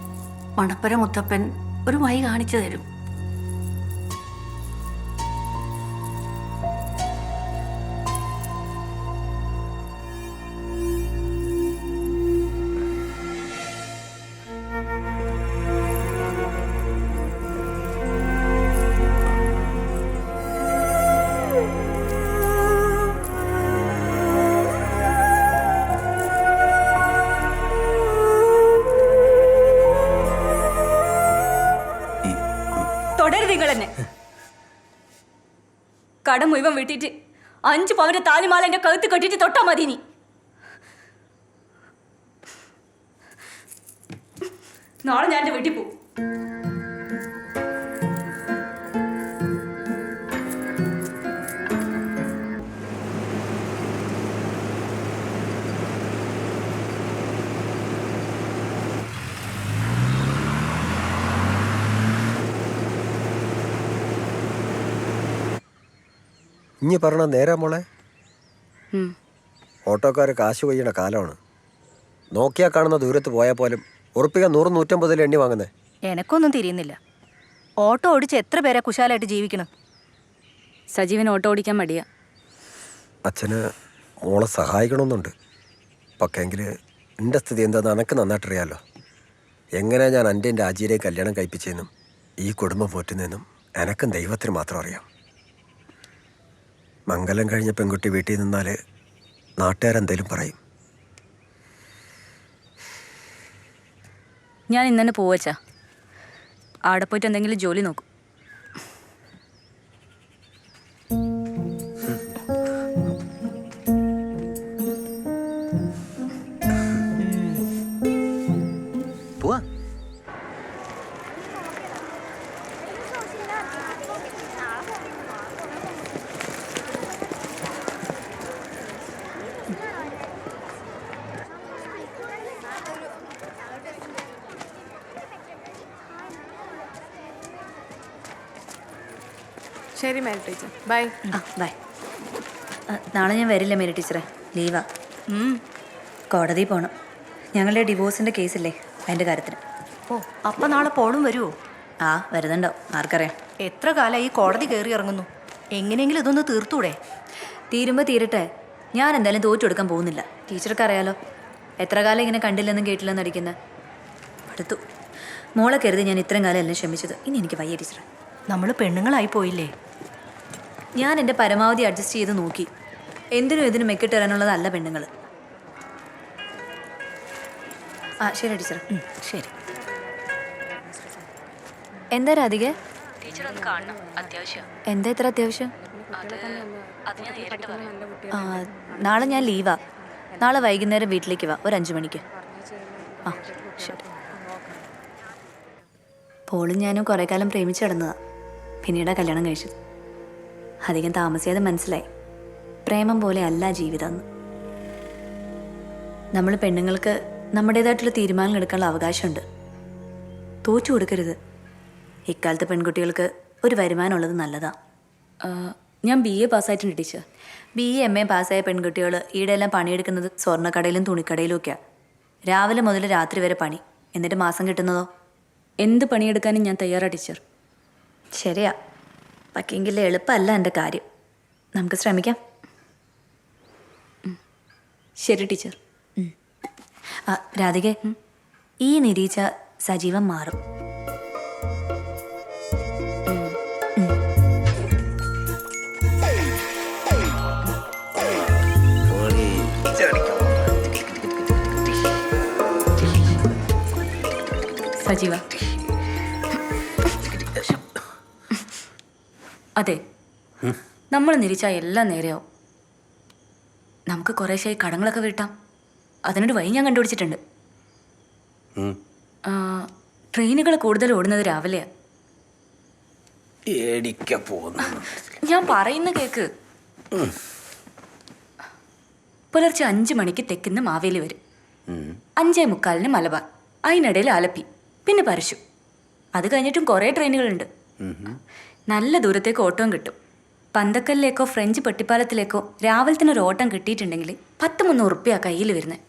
മണപ്പര മുത്തപ്പൻ ഒരു വഴി കാണിച്ചു തരും. നിങ്ങൾ തന്നെ കടം മുഴുവൻ വീട്ടിട്ട് 5 പവന്റെ താലിമാല എന്റെ കഴുത്ത് കെട്ടിട്ട് തൊട്ടാ മതി. നീ നാളെ ഞാൻ എന്റെ വീട്ടിൽ പോകും. ഇനി പറഞ്ഞ നേരാ മോളെ. ഓട്ടോക്കാർ കാശ് കൊയ്യണ കാലമാണ്. നോക്കിയാൽ കാണുന്ന ദൂരത്ത് പോയാൽ പോലും ഉറപ്പിക്കാൻ 100-150 എണ്ണി വാങ്ങുന്നേ. എനക്കൊന്നും തിരിയുന്നില്ല. ഓട്ടോ ഓടിച്ച് എത്ര പേരെ കുശാലായിട്ട് ജീവിക്കണം. സജീവൻ ഓട്ടോ ഓടിക്കാൻ മടിയാ. അച്ഛന് മോളെ സഹായിക്കണമെന്നുണ്ട്. പക്ഷേങ്കിൽ എൻ്റെ സ്ഥിതി എന്താണെന്ന് എനിക്ക് നന്നായിട്ടറിയാമല്ലോ. എങ്ങനെ ഞാൻ എൻ്റെ രാജിയിലേക്ക് കല്യാണം കഴിപ്പിച്ചതെന്നും ഈ കുടുംബം പോറ്റുന്നതെന്നും എനക്കും ദൈവത്തിന് മാത്രം അറിയാം. മംഗലം കഴിഞ്ഞ പെൺകുട്ടി വീട്ടിൽ നിന്നാൽ നാട്ടുകാരെന്തേലും പറയും. ഞാൻ ഇന്ന് തന്നെ പോവച്ചാ. ആടെ പോയിട്ട് എന്തെങ്കിലും ജോലി നോക്കും. പോവാ. ശരി മേരി ടീച്ചർ, ബൈ. ബൈ. നാളെ ഞാൻ വരില്ല മേരി ടീച്ചറെ, ലീവാ. കോടതി പോകണം. ഞങ്ങളുടെ ഡിവോഴ്സിൻ്റെ കേസില്ലേ, അതിൻ്റെ കാര്യത്തിന്. ഓ, അപ്പം നാളെ പോളും വരുമോ? ആ, വരുന്നുണ്ടോ ആർക്കറിയാം. എത്ര കാലമായി ഈ കോടതി കയറി ഇറങ്ങുന്നു. എങ്ങനെയെങ്കിലും ഇതൊന്ന് തീർത്തൂടെ? തീരുമ്പോൾ തീരട്ടെ. ഞാൻ എന്തായാലും തോറ്റു കൊടുക്കാൻ പോകുന്നില്ല. ടീച്ചർക്ക് അറിയാലോ എത്ര കാലം ഇങ്ങനെ കണ്ടില്ലെന്നും കേട്ടില്ലെന്നും അടിക്കുന്നത്. അടുത്തു മോളെ കരുതി ഞാൻ ഇത്രയും കാലം എല്ലാം ക്ഷമിച്ചത്. ഇനി എനിക്ക് വയ്യ ടീച്ചർ. നമ്മൾ പെണ്ണുങ്ങളായി പോയില്ലേ? ഞാൻ എൻ്റെ പരമാവധി അഡ്ജസ്റ്റ് ചെയ്ത് നോക്കി. എന്തിനും ഇതിനും മെക്കിട്ട് തരാനുള്ളതല്ല പെണ്ണുങ്ങൾ. ആ ശരി ടീച്ചർ. ശരി. എന്താ രാധികേ? ടീച്ചർ ഒന്ന് കാണണം, അത്യാവശ്യം. എന്താ ഇത്ര അത്യാവശ്യം? അത് ഞാൻ നേരിട്ട് പറയാം. നാളെ ഞാൻ ലീവാ. നാളെ വൈകുന്നേരം വീട്ടിലേക്ക് വാ, ഒരു 5 മണിക്ക്. ആ ശരി. പോളും ഞാനും കുറേ കാലം പ്രേമിച്ച് കിടന്നതാ. പിന്നീടാ കല്യാണം കഴിച്ചത്. അധികം താമസിയാതെ മനസ്സിലായി പ്രേമം പോലെ അല്ല ജീവിതം എന്ന്. നമ്മൾ പെണ്ണുങ്ങൾക്ക് നമ്മുടേതായിട്ടുള്ള തീരുമാനങ്ങൾ എടുക്കാനുള്ള അവകാശമുണ്ട്. തോറ്റു കൊടുക്കരുത്. ഇക്കാലത്തെ പെൺകുട്ടികൾക്ക് ഒരു വരുമാനമുള്ളത് നല്ലതാണ്. ഞാൻ BA പാസ്സായിട്ടുണ്ട് ടീച്ചർ. BA MA പാസ്സായ പെൺകുട്ടികൾ ഈടെല്ലാം പണിയെടുക്കുന്നത് സ്വർണ്ണക്കടയിലും തുണിക്കടയിലും ഒക്കെയാണ്. രാവിലെ മുതൽ രാത്രി വരെ പണി. എന്നിട്ട് മാസം കിട്ടുന്നതോ? എന്ത് പണിയെടുക്കാനും ഞാൻ തയ്യാറാ ടീച്ചർ. ശരിയാ. പക്ഷെങ്കിൽ എളുപ്പമല്ല എൻ്റെ കാര്യം. നമുക്ക് ശ്രമിക്കാം. ശരി ടീച്ചർ. രാധികേ, ഈ നിരീച്ച സജീവം മാറും. സജീവ, അതെ, നമ്മൾ നിരീച്ചാൽ എല്ലാം നേരെയാവും. നമുക്ക് കുറേശ്ശായി കടങ്ങളൊക്കെ വീട്ടാം. അതിനൊരു വഴി ഞാൻ കണ്ടുപിടിച്ചിട്ടുണ്ട്. ട്രെയിനുകൾ കൂടുതൽ ഓടുന്നത് രാവിലെയാണ്. ഞാൻ പറയുന്ന കേക്ക്. പുലർച്ചെ 5 മണിക്ക് തെക്കുന്ന് മാവേലി വരും. 5:45 മലബാർ, അതിനിടയിൽ ആലപ്പി, പിന്നെ പരശു. അത് കഴിഞ്ഞിട്ടും കുറേ ട്രെയിനുകളുണ്ട്. നല്ല ദൂരത്തേക്ക് ഓട്ടവും കിട്ടും. പന്തക്കല്ലിലേക്കോ ഫ്രഞ്ച് പെട്ടിപ്പാലത്തിലേക്കോ രാവിലത്തിനൊരു ഓട്ടം കിട്ടിയിട്ടുണ്ടെങ്കിൽ 10-300 ഉറുപ്പ്യ കയ്യിൽ വരുന്നത്.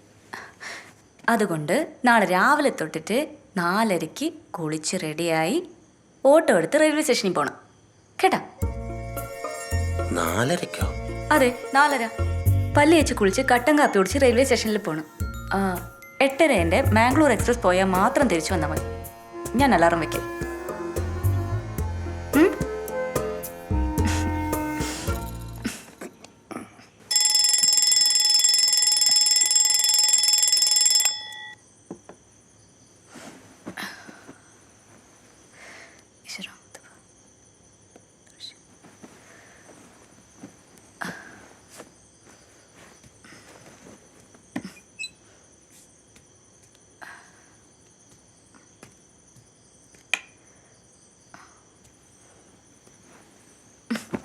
അതുകൊണ്ട് നാളെ രാവിലെ തൊട്ടിട്ട് 4:30 കുളിച്ച് റെഡിയായി ഓട്ടോ എടുത്ത് റെയിൽവേ സ്റ്റേഷനിൽ പോകണം. കേട്ടാ? 4:30? അതെ, 4:30. പല്ല് വെച്ച് കുളിച്ച് കട്ടൻ കാപ്പി കുടിച്ച് റെയിൽവേ സ്റ്റേഷനിൽ പോകണം. 8:30 മാംഗ്ലൂർ എക്സ്പ്രസ് പോയാൽ മാത്രം തിരിച്ചു വന്നാൽ മതി. ഞാൻ അലാറം വയ്ക്കാം.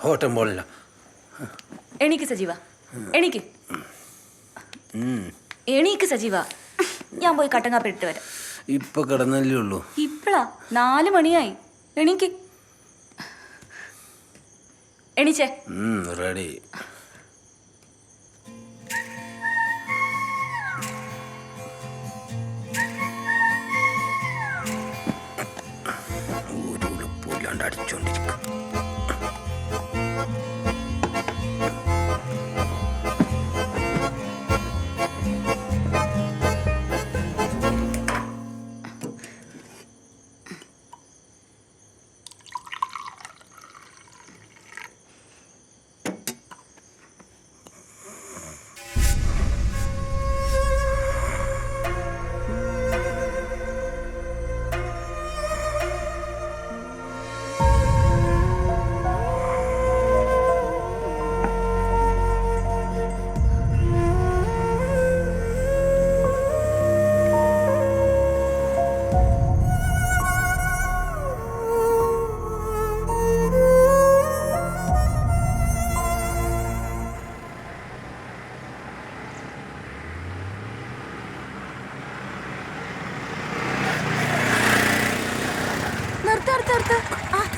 ഓട്ടം പോലില്ല. എണീക്ക് സജീവ, എണീക്ക്. എണീക്ക് സജീവ. ഞാൻ പോയി കട്ടൻ കാപ്പി ഇട്ട് വരാം. ഇപ്പൊ കിടന്നല്ലേ ഉള്ളൂ. ഇപ്പളാ 4 മണിയായി. എണീക്ക്. എണീച്ചേ. റെഡി. ഒരു ഉളുപ്പില്ലാണ്ട് അടിച്ചോണ്ടിരിക്കും.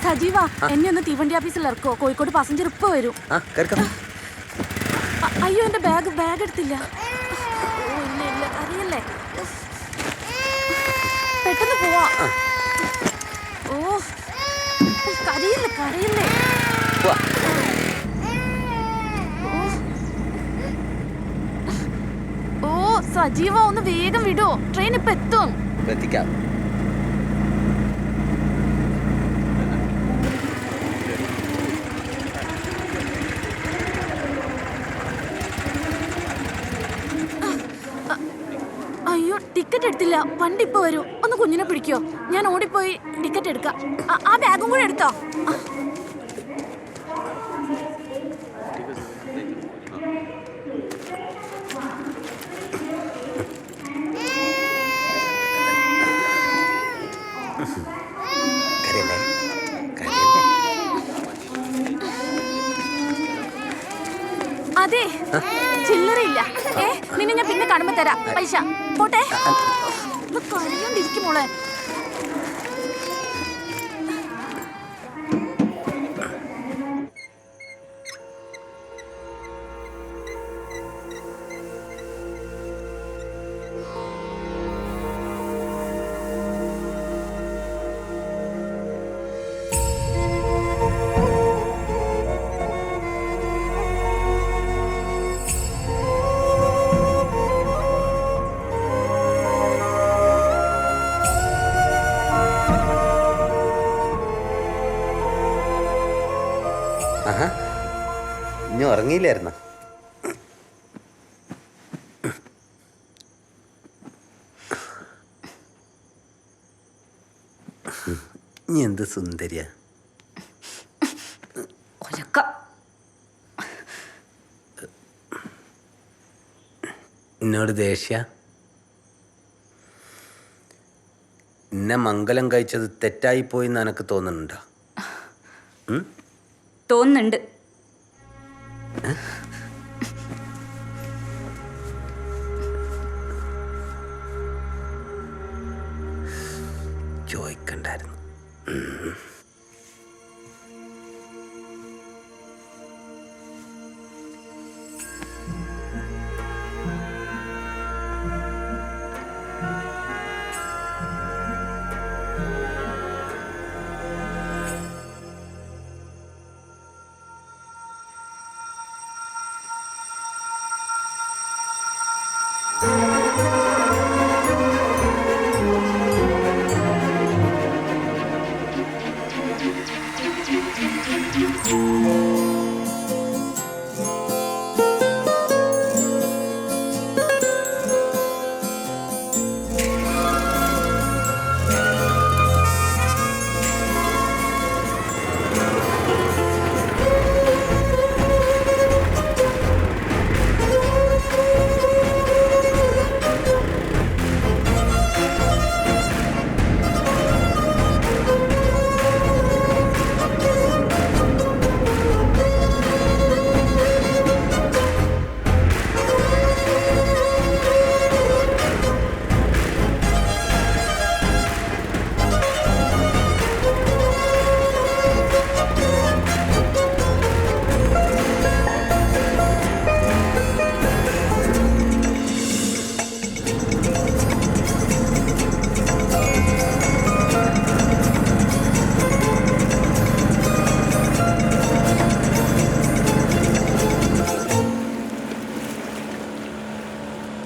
സജീവ, എന്നെ ഒന്ന് തീവണ്ടി ഓഫീസിൽ ഇറക്കോ. കോഴിക്കോട് പാസഞ്ചർ ഇപ്പൊ വരും. അയ്യോ, എന്റെ ബാഗ് എടുത്തില്ല. ഇല്ല, അറിയല്ലേ. പെട്ടെന്ന് പോവാ. ഓ, കരയില്ലേ. സജീവ ഒന്ന് വേഗം വിടുവോ? ട്രെയിൻ ഇപ്പൊ എത്തും. എത്തിക്കാം. അയ്യോ, ടിക്കറ്റ് എടുത്തില്ല. വണ്ടി ഇപ്പൊ വരൂ. ഒന്ന് കുഞ്ഞിനെ പിടിക്കോ? ഞാൻ ഓടിപ്പോയി ടിക്കറ്റ് എടുക്കാം. ആ ബാഗും കൂടെ എടുത്തോ. അതെ, ചില്ലറയില്ല. നിന്നെ ഞാൻ പിന്നെ കാണുമ്പോ തരാം പൈസ. പോട്ടെ. കരയോണ്ടിരിക്കും മോളെ. ഇനി ഉറങ്ങിയില്ലായിരുന്ന? നീ എന്ത് സുന്ദരിയാ. എന്നോട് ദേഷ്യ? എന്നെ മംഗലം കഴിച്ചത് തെറ്റായിപ്പോയി എന്ന് എനക്ക് തോന്നുന്നുണ്ടോ? തോന്നുന്നുണ്ട്. ചോദിക്കണ്ടായിരുന്നു.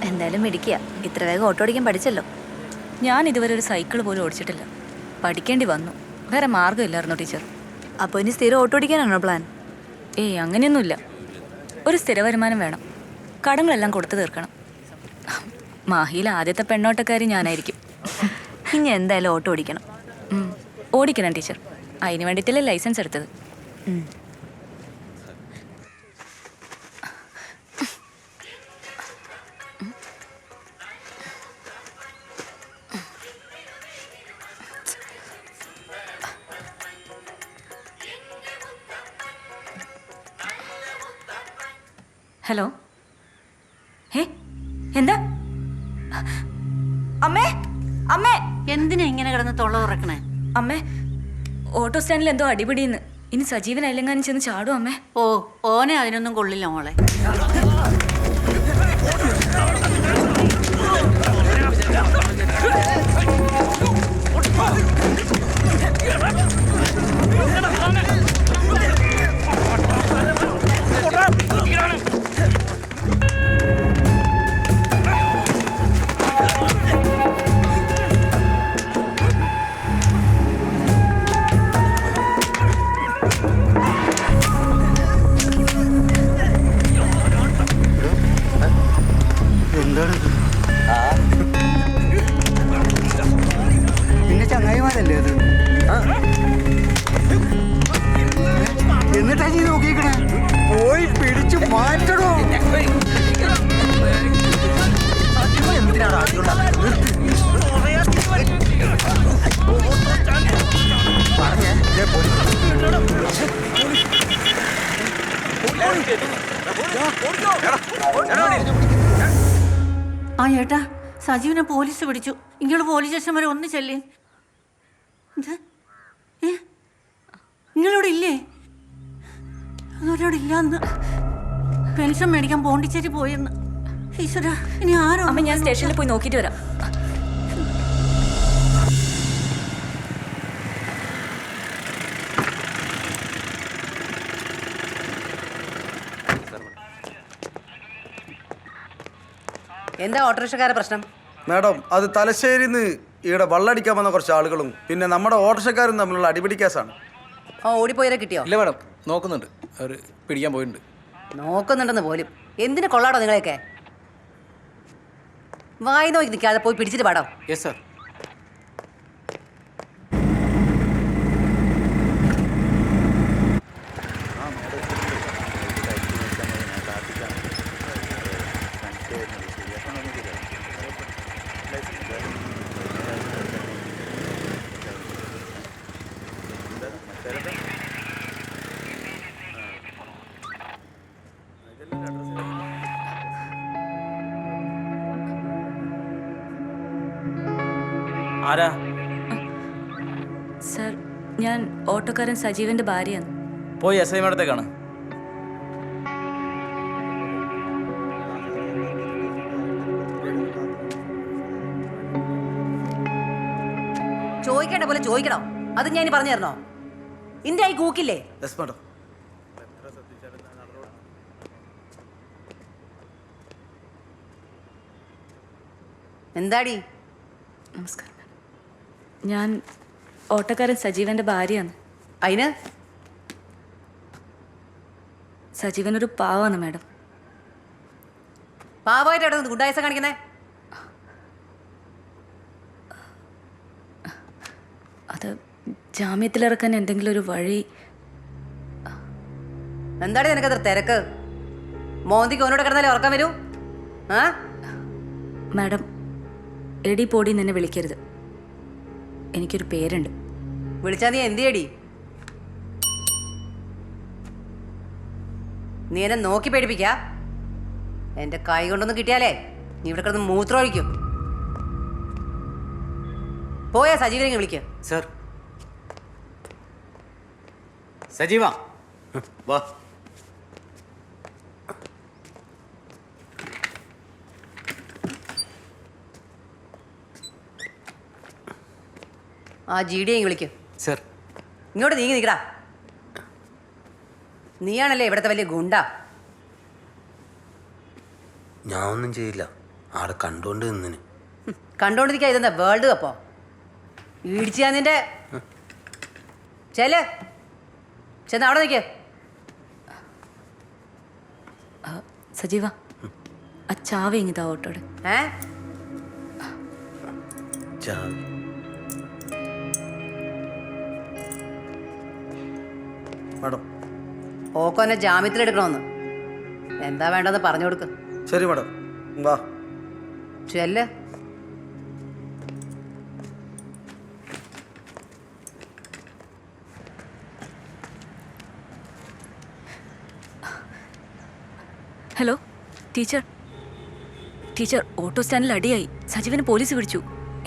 എന്തായാലും മിടിക്കുക. ഇത്ര വേഗം ഓട്ടോ ഓടിക്കാൻ പഠിച്ചല്ലോ. ഞാൻ ഇതുവരെ ഒരു സൈക്കിൾ പോലും ഓടിച്ചിട്ടില്ല. പഠിക്കേണ്ടി വന്നു. വേറെ മാർഗ്ഗമില്ലായിരുന്നു ടീച്ചർ. അപ്പോൾ ഇനി സ്ഥിരം ഓട്ടോ ഓടിക്കാനാണോ പ്ലാൻ? ഏയ്, അങ്ങനെയൊന്നുമില്ല. ഒരു സ്ഥിര വരുമാനം വേണം. കടങ്ങളെല്ലാം കൊടുത്തു തീർക്കണം. മാഹിയിൽ ആദ്യത്തെ പെണ്ണോട്ടക്കാരി ഞാനായിരിക്കും. ഇനി എന്തായാലും ഓട്ടോ ഓടിക്കണം. ഓടിക്കണം ടീച്ചർ. അതിന് വേണ്ടിയിട്ടല്ലേ ലൈസൻസ് എടുത്തത്. ഹലോ, എന്താ അമ്മേ? അമ്മേ, എന്തിനാ ഇങ്ങനെ കിടന്ന് തൊള്ള തുറക്കണേ? അമ്മേ, ഓട്ടോ സ്റ്റാൻഡിൽ എന്തോ അടിപിടിയെന്ന്. ഇനി സജീവനല്ലെങ്ങാനും ചെന്ന് ചാടും അമ്മേ. ഓ, ഓനെ അതിനൊന്നും കൊള്ളില്ല മോളെ. ആ ഏട്ടാ, സജീവിനെ പോലീസ് പിടിച്ചു. ഇങ്ങോട്ട് പോലീസ് സ്റ്റേഷൻ വരെ ഒന്ന് ചെല്ലേ. നിങ്ങളിവിടെ ഇല്ലേ? ഒരാവിടെ ഇല്ലാന്ന്. പെൻഷൻ മേടിക്കാൻ പോണ്ടിച്ചേരി പോയെന്ന്. ഈശ്വര, ഇനി ആരോ. അമ്മ ഞാൻ സ്റ്റേഷനിൽ പോയി നോക്കിയിട്ട് വരാം. എന്താ ഓട്ടോറിക്ഷക്കാരുടെ പ്രശ്നം? മാഡം, അത് തലശ്ശേരിന്ന് ഇവിടെ വള്ളടിക്കാൻ വന്ന കുറച്ച് ആളുകളും പിന്നെ നമ്മുടെ ഓട്ടോറിക്ഷക്കാരും തമ്മിലുള്ള അടിപിടി കേസാണ്. ഓടിപ്പോയവരെ കിട്ടിയോ? ഇല്ല മാഡം, നോക്കുന്നുണ്ട്. അവർ പിടിക്കാൻ പോയിട്ടുണ്ട്. നോക്കുന്നുണ്ടെന്ന് പോലും. എന്തിനു കൊള്ളാടോ നിങ്ങളെയൊക്കെ? വായി നോക്കി നിൽക്കാതെ പോയി പിടിച്ചിട്ട് പാടോ. Yes sir. ആരാ? സർ, ഞാൻ ഓട്ടോക്കാരൻ സജീവന്റെ ഭാര്യയാണ്. പോയി എസ് ഐ മേഡത്തേക്കാണ്. ചോദിക്കേണ്ട പോലെ ചോദിക്കണോ? അത് ഞാൻ പറഞ്ഞു തരണോ? ഇന്റെ ആയി കൂക്കില്ലേ? Yes madam. എന്താടി? നമസ്കാരം. ഞാൻ ഓട്ടോക്കാരൻ സജീവന്റെ ഭാര്യയാണ്. അതിന് സജീവൻ ഒരു പാവാണ് മാഡം. പാവമായിട്ട് അവിടെ നിന്ന് ഗുണ്ടായസം കാണിക്കുന്നേ? അത് ജാമ്യത്തിലിറക്കാൻ എന്തെങ്കിലും ഒരു വഴി. എന്താടി നിനക്കത്ര തിരക്ക്? മോന്തിക്ക് ഓനോട് കിടന്നാലേ ഉറക്കാൻ വരൂ? ആ മാഡം, എടി പോടി എന്നെ വിളിക്കരുത്. എനിക്കൊരു പേരുണ്ട്. വിളിച്ചാ നീ എന്ത് ചെയ്യടി? നീ എന്നെ നോക്കി പേടിപ്പിക്ക. എന്റെ കൈ കൊണ്ടൊന്നും കിട്ടിയാലേ നീ ഇവിടെ കിടന്ന് മൂത്രം ഒഴിക്കും. പോയാ സജീവനെ വിളിക്കുക. സർ. സജീവ വാ. ആ GD വിളിക്കും. സർ. ഇങ്ങോട്ട് നീങ്ങി നിൽക്കടാ. നീയാണല്ലേ ഇവിടുത്തെ വലിയ ഗുണ്ട. ഞാൻ ഒന്നും ചെയ്യില്ല, ആടെ കണ്ടോണ്ട് നിന്നിന്. കണ്ടോണ്ട് നിൽക്കാ. ഇതെന്താ വേൾഡ് കപ്പോ? ഇടിച്ചാ നിന്റെ ചെന്ന് അവിടെ നിൽക്കേ. സജീവ, ആ ചാവി ഇങ്ങിതാ ഓട്ടോടെ. മാഡം, ഓക്കോനെ ജാമ്യത്തിലെടുക്കണമെന്ന്. എന്താ വേണ്ടെന്ന് പറഞ്ഞു കൊടുക്ക്. ശരി മാഡം, വാ. ചെല്ല്. Hello teacher. ടീച്ചർ, ഓട്ടോ സ്റ്റാൻഡിൽ അടിയായി. സജീവനെ പോലീസ് പിടിച്ചു.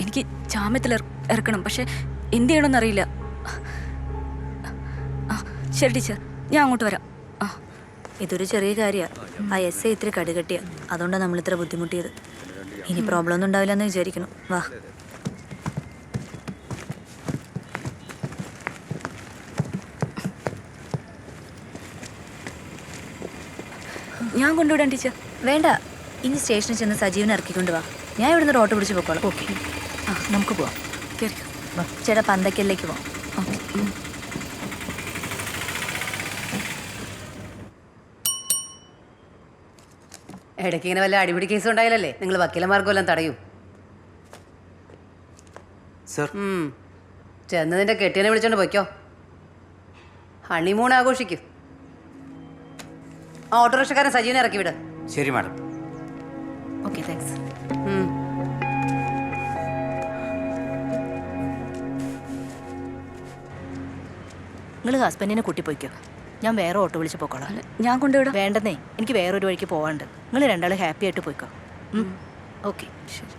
എനിക്ക് ജാമ്യത്തിൽ ഇറക്കണം, പക്ഷെ എന്ത് ചെയ്യണമെന്നറിയില്ല. ശരി ടീച്ചർ, ഞാൻ അങ്ങോട്ട് വരാം. ഇതൊരു ചെറിയ കാര്യമാണ്. ആ SI ഇത്തിരി കടുകട്ടിയ, അതുകൊണ്ടാണ് നമ്മളിത്ര ബുദ്ധിമുട്ടിയത്. ഇനി പ്രോബ്ലം ഒന്നും ഉണ്ടാവില്ല എന്ന് വിചാരിക്കണം. വാ. ഞാൻ കൊണ്ടുവിടാം ടീച്ചർ. വേണ്ട, ഇനി സ്റ്റേഷനിൽ ചെന്ന് സജീവനെ ഇറക്കിക്കൊണ്ട് വാ. ഞാൻ ഇവിടുന്ന് ഒരു ഓട്ടോ പിടിച്ച് പോക്കോളാം. ഓക്കെ, നമുക്ക് പോവാം. ചേട്ടാ, പന്തക്കലിലേക്ക് പോവാം. ഇടയ്ക്ക് ഇങ്ങനെ വല്ല അടിപിടി കേസ് ഉണ്ടായാലല്ലേ നിങ്ങൾ വക്കീലന്മാർക്കും എല്ലാം തടയൂ. ചെന്ന് നിന്റെ കെട്ടിയനെ വിളിച്ചോണ്ട് പോയിക്കോ. ഹണിമൂൺ ആഘോഷിക്കും. ആ ഓട്ടോറിക്ഷക്കാരൻ സജീവനെ ഇറക്കി വിട്. ശരി മാഡം. Okay, thanks. നിങ്ങൾ ഹസ്ബൻഡിനെ കൂട്ടിപ്പോയിക്കോ. ഞാൻ വേറെ ഓട്ടോ വിളിച്ച് പോക്കോളാം. ഞാൻ കൊണ്ടുവിടാം. വേണ്ടെന്നേ, എനിക്ക് വേറൊരു വഴിക്ക് പോവാണ്ട്. നിങ്ങൾ രണ്ടാളും ഹാപ്പി ആയിട്ട് പോയിക്കോ. ഓക്കെ ശരി.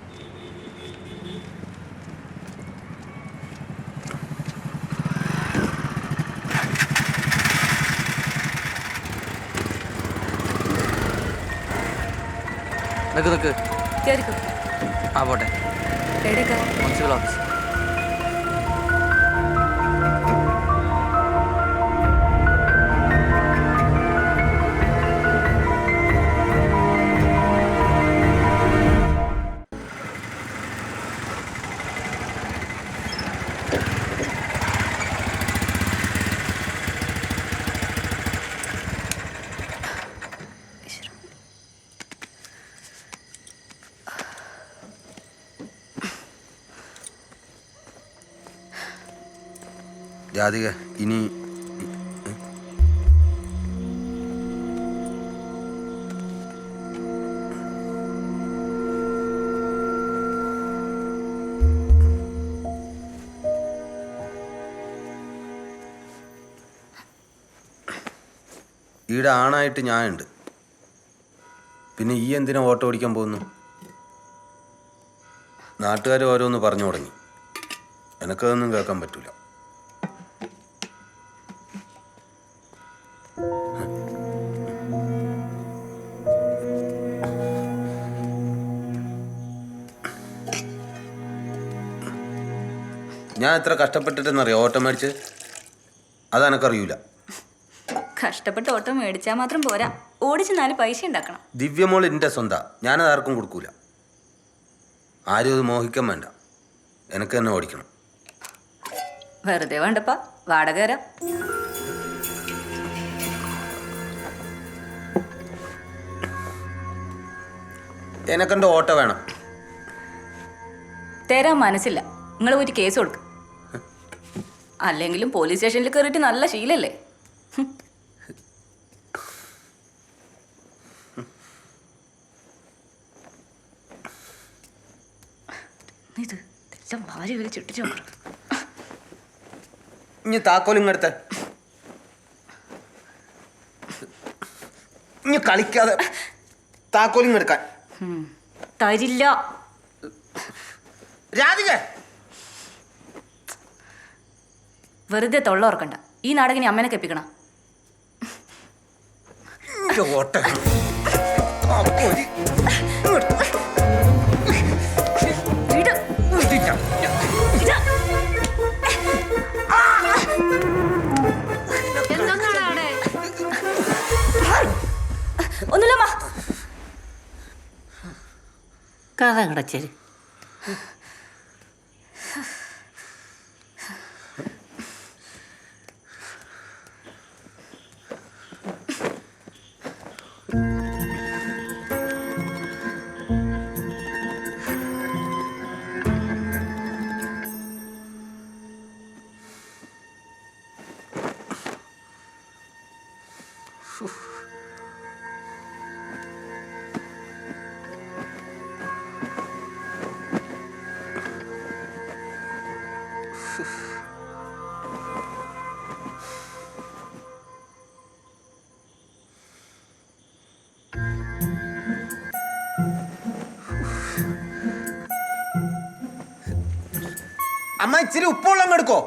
നിക്ക് കേറിക്കോ. ആ പോട്ടെ. എവിടേക്കാ? Municipal office. രാധിക ഇനി ഈടെ ആണായിട്ട് ഞാനുണ്ട്. പിന്നെ ഈ എന്തിനാ ഓട്ടോ ഓടിക്കാൻ പോകുന്നു? നാട്ടുകാർ ഓരോന്ന് പറഞ്ഞു തുടങ്ങി. എനിക്കതൊന്നും കേൾക്കാൻ പറ്റൂല. ഞാൻ എത്ര കഷ്ടപ്പെട്ടിട്ടെന്നറിയാം ഓട്ടോ മേടിച്ച്? അതെനക്കറിയൂല. കഷ്ടപ്പെട്ട് ഓട്ടോ മേടിച്ചാൽ മാത്രം പോരാ, ഓടിച്ച് 4 പൈസ ഉണ്ടാക്കണം. ദിവ്യമോൾ എൻ്റെ സ്വന്താ, ഞാനത് ആർക്കും കൊടുക്കൂല. ആരും അത് മോഹിക്കാൻ വേണ്ട, എനിക്ക് തന്നെ ഓടിക്കണം. വെറുതെ വേണ്ടപ്പാ, വാടക തരാം. എനക്കെൻ്റെ ഓട്ടോ വേണം. തരാൻ മനസ്സില്ല. നിങ്ങൾ പോയിട്ട് കേസ് കൊടുക്കും. അല്ലെങ്കിലും പോലീസ് സ്റ്റേഷനിൽ കയറിയിട്ട് നല്ല ശീലല്ലേ. ഇത് എല്ലാം ഭാര്യ വിളിച്ചിട്ടിട്ട് നോക്കണം. ഇനി താക്കോലും എടുത്ത ഇനി കളിക്കാതെ താക്കോലും എടുക്കാൻ തരില്ല. രാധിക വെറുതെ തൊള്ള ഓർക്കണ്ട. ഈ നാടകിനി അമ്മനെ കെപ്പിക്കണം. ഓട്ട ഒന്നുമില്ലമ്മ. കഥ കിടച്ചേര്. അമ്മ ഇച്ചിരി ഉപ്പുവെള്ളം എടുക്കോ?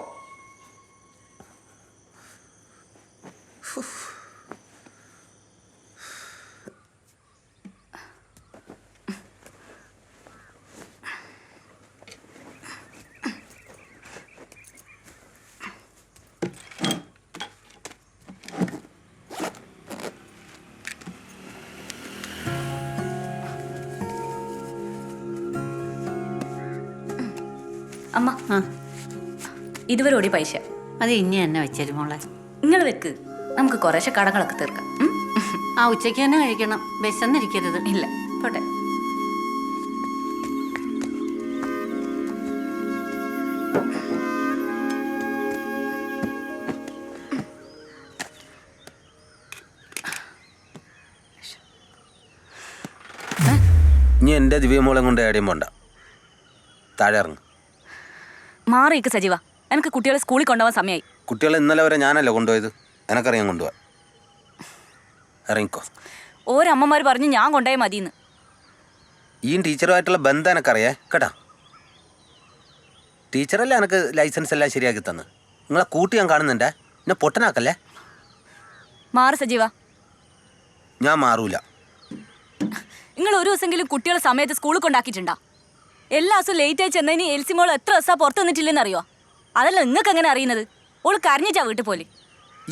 അമ്മ ഇതുവരെ ഓടി പൈസ അത് ഇനി തന്നെ വെച്ചേരും മോളെ. നിങ്ങൾ വെക്ക്, നമുക്ക് കുറേശ്ശെ കടങ്ങളൊക്കെ തീർക്കാം. ആ ഉച്ചയ്ക്ക് തന്നെ കഴിക്കണം, വിശന്നിരിക്കരുത്. ഇല്ല, പോട്ടെ. ഇനി എൻ്റെ ദിവ്യമോളെ കൊണ്ട് എവിടെയും പോണ്ട, താഴെ ഇറങ്ങും. മാറിയിക്ക് സജീവ, എനിക്ക് കുട്ടികളെ സ്കൂളിൽ കൊണ്ടുപോകാൻ സമയമായി. കുട്ടികളെ ഇന്നലെ വരെ ഞാനല്ല കൊണ്ടുപോയത്, എനക്കറിയാൻ കൊണ്ടുപോവാ. ഇറങ്ങിക്കോ. ഓരമ്മമാർ പറഞ്ഞു ഞാൻ കൊണ്ടുപോയ മതിന്ന്. ഈ ടീച്ചറുമായിട്ടുള്ള ബന്ധം എനക്കറിയേ കേട്ടാ. ടീച്ചറല്ലേ എനിക്ക് ലൈസൻസ് എല്ലാം ശരിയാക്കി തന്ന്. നിങ്ങളെ കൂട്ടി ഞാൻ കാണുന്നുണ്ടേ, എന്നെ പൊട്ടനാക്കല്ലേ. മാറ് സജീവ. ഞാൻ മാറൂല. നിങ്ങൾ ഒരു ദിവസമെങ്കിലും കുട്ടികളെ സമയത്ത് സ്കൂളിൽ കൊണ്ടാക്കിയിട്ടുണ്ടോ? എല്ലാ ദിവസവും ലേറ്റ് ആയി ചെന്നതിന് എൽസി മോൾ എത്ര ദിവസം പുറത്ത് നിന്നിട്ടില്ലെന്ന് അറിയോ? അതല്ല നിങ്ങൾക്ക് എങ്ങനെ അറിയുന്നത്? ഓള് കരഞ്ഞിട്ടാ വീട്ടിൽ പോലെ.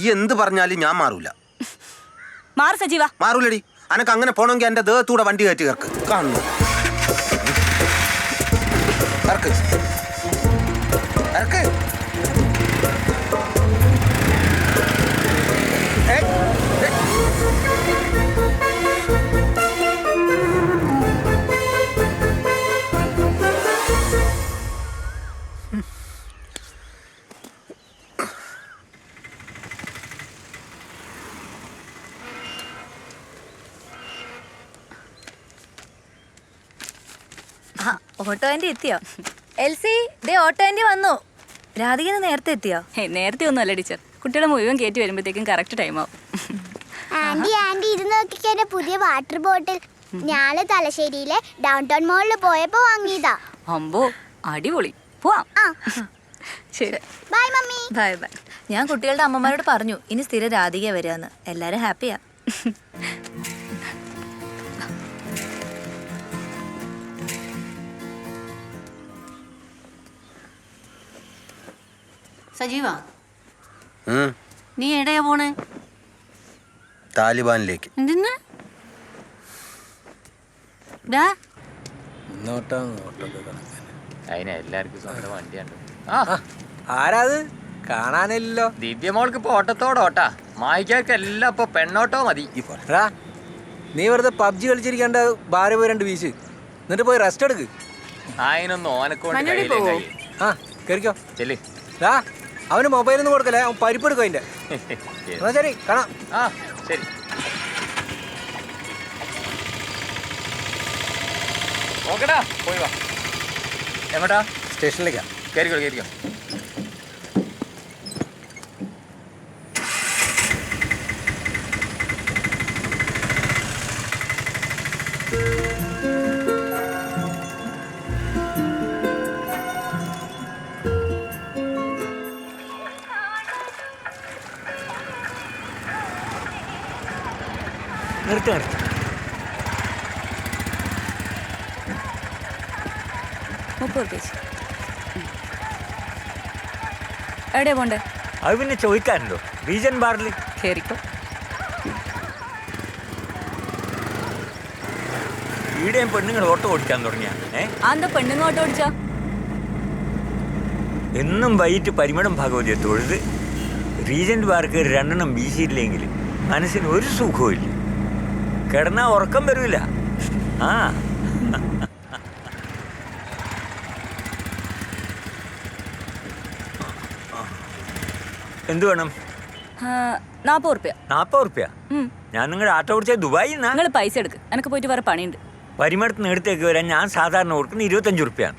ഈ എന്ത് പറഞ്ഞാലും ഞാൻ മാറൂല. മാറ് സജീവ. മാറൂലടി. അനക്ക് അങ്ങനെ പോണമെങ്കിൽ എൻ്റെ ദേഹത്തൂടെ വണ്ടി കയറ്റി കയർക്ക്. കാണുന്നു കറക്ക് കറക്ക്. ഓട്ടോ ആൻറ്റി എത്തിയോ? എൽസി ദേ ഓട്ടോ ആൻറ്റി വന്നു. രാധികന് നേരത്തെ എത്തിയോ? നേരത്തെ ഒന്നും അല്ല ടീച്ചർ. കുട്ടികളെ മുഴുവൻ കയറ്റി വരുമ്പോഴത്തേക്കും കറക്റ്റ് ടൈം ആവും. ആന്റി ആന്റി ഇത് നോക്കിക്കേ, പുതിയ വാട്ടർ ബോട്ടിൽ. ഞാന് തലശ്ശേരിയിലെ ഡൗൺ ടൗൺ മോളിൽ പോയപ്പോ വാങ്ങിയതാ. അമ്പോ അടിപൊളി. പോവാം. ശരി ബൈ മമ്മി. Bye bye. ഞാൻ കുട്ടികളുടെ അമ്മമാരോട് പറഞ്ഞു ഇനി സ്ഥിരം രാധിക വരാന്ന്. എല്ലാരും ഹാപ്പിയാ. സജീവ, ഉം. നീ എവിടെയാ പോണേ? താലിബാനിലേക്ക്. എന്തിന്ന്? ഡാ, അതിന് എല്ലാവർക്കും സ്വന്തം വണ്ടിയുണ്ട്. ആരാത് കാണാനില്ലല്ലോ? ദിവ്യമോൾക്ക് ഇപ്പൊ ഓട്ടത്തോടെ ഓട്ടാ. മായിക്കാർക്ക് എല്ലാം ഇപ്പൊ പെണ്ണോട്ടോ മതി. നീ വെറുതെ പബ്ജി കളിച്ചിരിക്കാണ്ട് ഭാര്യ പോയി 2 വീശ്, എന്നിട്ട് പോയി റെസ്റ്റ് എടുക്ക്. അതിനൊന്നും ഓനക്കൊണ്ട് ആ കേറിക്കോ. ചെല്ലി. അവന് മൊബൈലൊന്നും കൊടുക്കല്ലേ, അവൻ പരിപ്പെടുക്കും അതിന്റെ. എന്നാ ശരി, കാണാം. ആ ശരി. ഓക്കെടാ, പോയി വാ. എങ്ങോട്ടാ? സ്റ്റേഷനിലേക്കാ. കയറിക്കോ കയറിക്കോ. നിർത്തി നിർത്തി. എവിടെയാ പോണ്ടേ? അത് പിന്നെ ചോദിക്കാറുണ്ടോ? റീജൻ ബാറിൽ കേറിക്കോ. ഈടെയും പെണ്ണുങ്ങൾ ഓട്ടോ ഓടിക്കാൻ തുടങ്ങിയ എന്താ പെണ്ണുങ്ങൾ ഓട്ടോ ഓടിച്ചാ? എന്നും വൈകിട്ട് പരിമളം ഭാഗവതിയെ തൊഴുത് റീജന്റ് ബാർക്ക് 2 വീശിയില്ലെങ്കിൽ മനസ്സിന് ഒരു സുഖവും ഇല്ല. കിടന്നാ ഉറക്കം വരില്ല. ആ എന്ത് വേണം? 40 ഉറുപ്പ്യ. 40 ഉറുപ്പ്യ? ഞാൻ നിങ്ങളുടെ ആട്ടോ ഓടിച്ച ദുബായി. നിങ്ങൾ പൈസ എടുക്ക്, എനിക്ക് പോയിട്ട് വേറെ പണിയുണ്ട്. പരിമളത്ത് നേടത്തേക്ക് വരാൻ ഞാൻ സാധാരണ കൊടുക്കുന്നത് 25 ഉറുപ്പ്യാണ്.